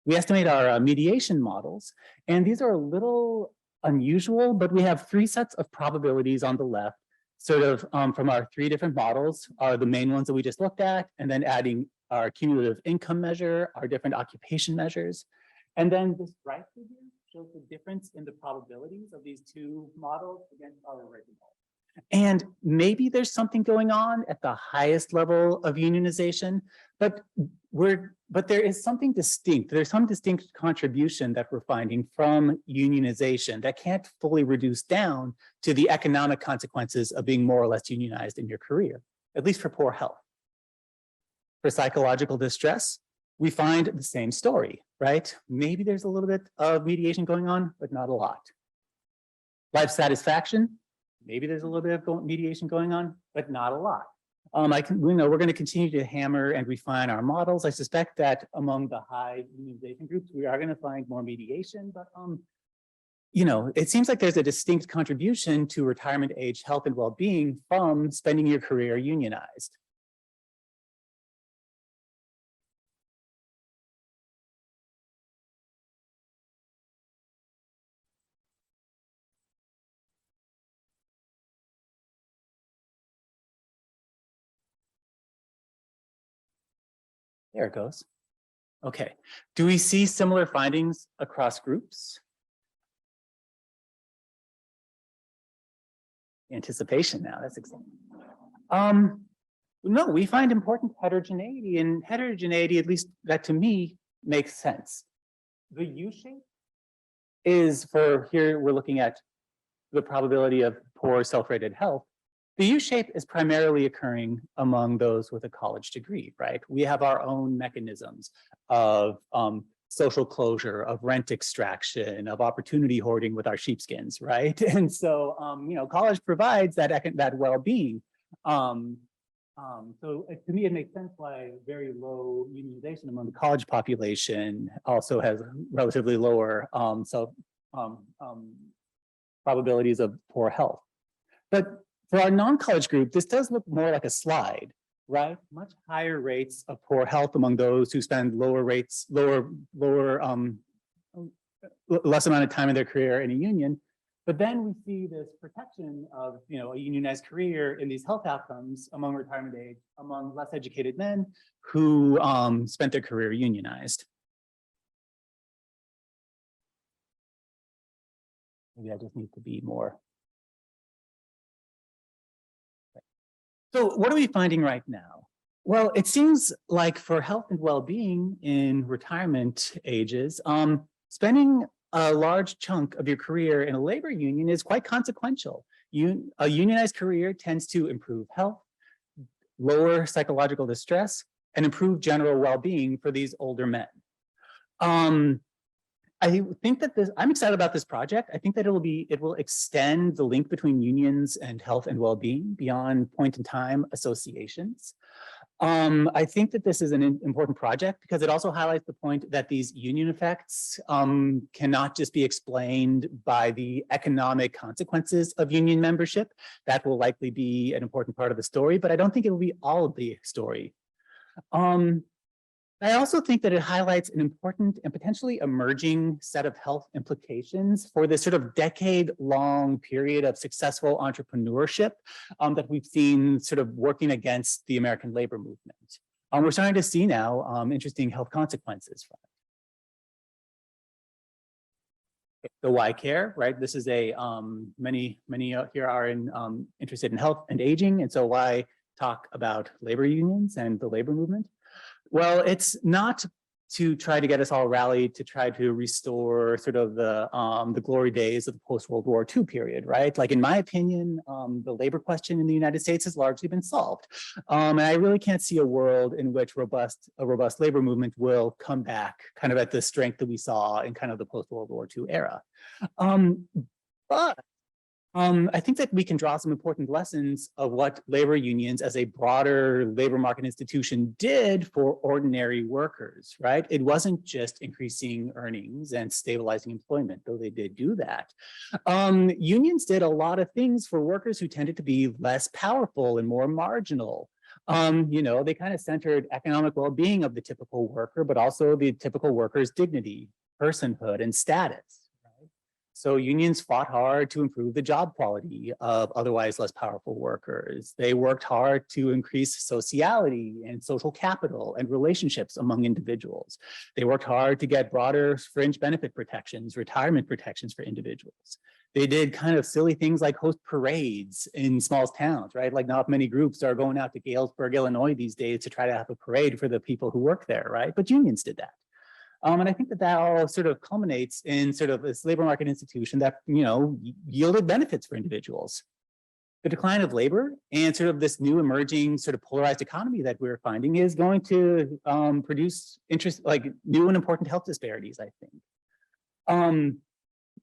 We estimate our mediation models, and these are a little unusual, but we have 3 sets of probabilities on the left, sort of from our 3 different models are the main ones that we just looked at, and then adding our cumulative income measure, our different occupation measures. And then this right figure shows the difference in the probabilities of these 2 models against our original. And maybe there's something going on at the highest level of unionization, but there is something distinct. There's some distinct contribution that we're finding from unionization that can't fully reduce down to the economic consequences of being more or less unionized in your career, at least for poor health. For psychological distress, we find the same story, right? Maybe there's a little bit of mediation going on, but not a lot. Life satisfaction, maybe there's a little bit of mediation going on, but not a lot. We're going to continue to hammer and refine our models. I suspect that among the high unionization groups, we are going to find more mediation, but it seems like there's a distinct contribution to retirement age health and well-being from spending your career unionized. There it goes. Okay, do we see similar findings across groups? Anticipation now, that's exciting. No, we find important heterogeneity, and heterogeneity, at least that to me, makes sense. The U-shape is for, here we're looking at the probability of poor self-rated health. The U-shape is primarily occurring among those with a college degree, right? We have our own mechanisms of social closure, of rent extraction, of opportunity hoarding with our sheepskins, right? And so, college provides that well-being. So to me, it makes sense why very low unionization among the college population also has relatively lower probabilities of poor health. But for our non-college group, this does look more like a slide. right? Much higher rates of poor health among those who spend less amount of time in their career in a union. But then we see this protection of, a unionized career in these health outcomes among retirement age, among less educated men who spent their career unionized. Maybe I just need to be more. So what are we finding right now? Well, it seems like for health and well-being in retirement ages, spending a large chunk of your career in a labor union is quite consequential. A unionized career tends to improve health, lower psychological distress, and improve general well-being for these older men. I think that I'm excited about this project. I think that it will extend the link between unions and health and well-being beyond point-in-time associations. I think that this is an important project because it also highlights the point that these union effects cannot just be explained by the economic consequences of union membership. That will likely be an important part of the story, but I don't think it will be all of the story. I also think that it highlights an important and potentially emerging set of health implications for this sort of decade-long period of successful entrepreneurship that we've seen sort of working against the American labor movement. We're starting to see now interesting health consequences from it. The why care, right? This is a, many here are interested in health and aging, and so why talk about labor unions and the labor movement? Well, it's not to try to get us all rallied to try to restore sort of the glory days of the post-World War II period, right? Like in my opinion, the labor question in the United States has largely been solved. And I really can't see a world in which a robust labor movement will come back kind of at the strength that we saw in kind of the post-World War II era. But I think that we can draw some important lessons of what labor unions as a broader labor market institution did for ordinary workers, right? It wasn't just increasing earnings and stabilizing employment, though they did do that. Unions did a lot of things for workers who tended to be less powerful and more marginal. They kind of centered economic well-being of the typical worker, but also the typical worker's dignity, personhood, and status. So unions fought hard to improve the job quality of otherwise less powerful workers. They worked hard to increase sociality and social capital and relationships among individuals. They worked hard to get broader fringe benefit protections, retirement protections for individuals. They did kind of silly things like host parades in small towns, right? Like not many groups are going out to Galesburg, Illinois these days to try to have a parade for the people who work there, right? But unions did that. And I think that all sort of culminates in sort of this labor market institution that, yielded benefits for individuals. The decline of labor and sort of this new emerging sort of polarized economy that we're finding is going to produce new and important health disparities, I think.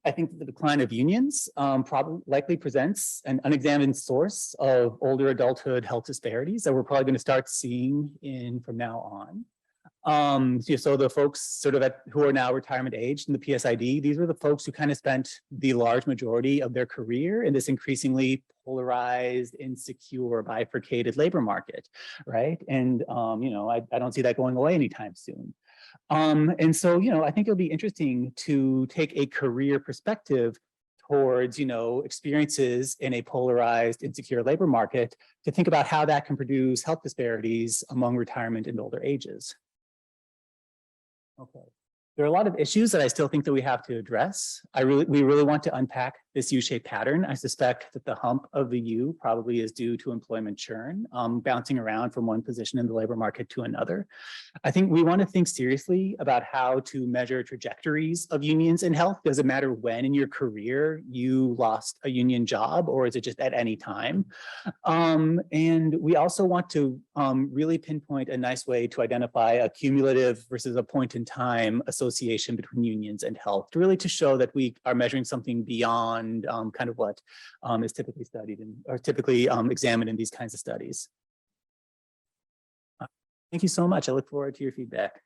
I think that the decline of unions likely presents an unexamined source of older adulthood health disparities that we're probably going to start seeing from now on. So the folks sort of who are now retirement age in the PSID, these were the folks who kind of spent the large majority of their career in this increasingly polarized, insecure, bifurcated labor market, right? And, I don't see that going away anytime soon. And so, I think it'll be interesting to take a career perspective towards, experiences in a polarized, insecure labor market to think about how that can produce health disparities among retirement and older ages. Okay. There are a lot of issues that I still think that we have to address. We really want to unpack this U-shaped pattern. I suspect that the hump of the U probably is due to employment churn, bouncing around from one position in the labor market to another. I think we want to think seriously about how to measure trajectories of unions in health. Does it matter when in your career you lost a union job, or is it just at any time? And we also want to really pinpoint a nice way to identify a cumulative versus a point in time association between unions and health, to show that we are measuring something beyond kind of what is typically studied or typically examined in these kinds of studies. Thank you so much. I look forward to your feedback.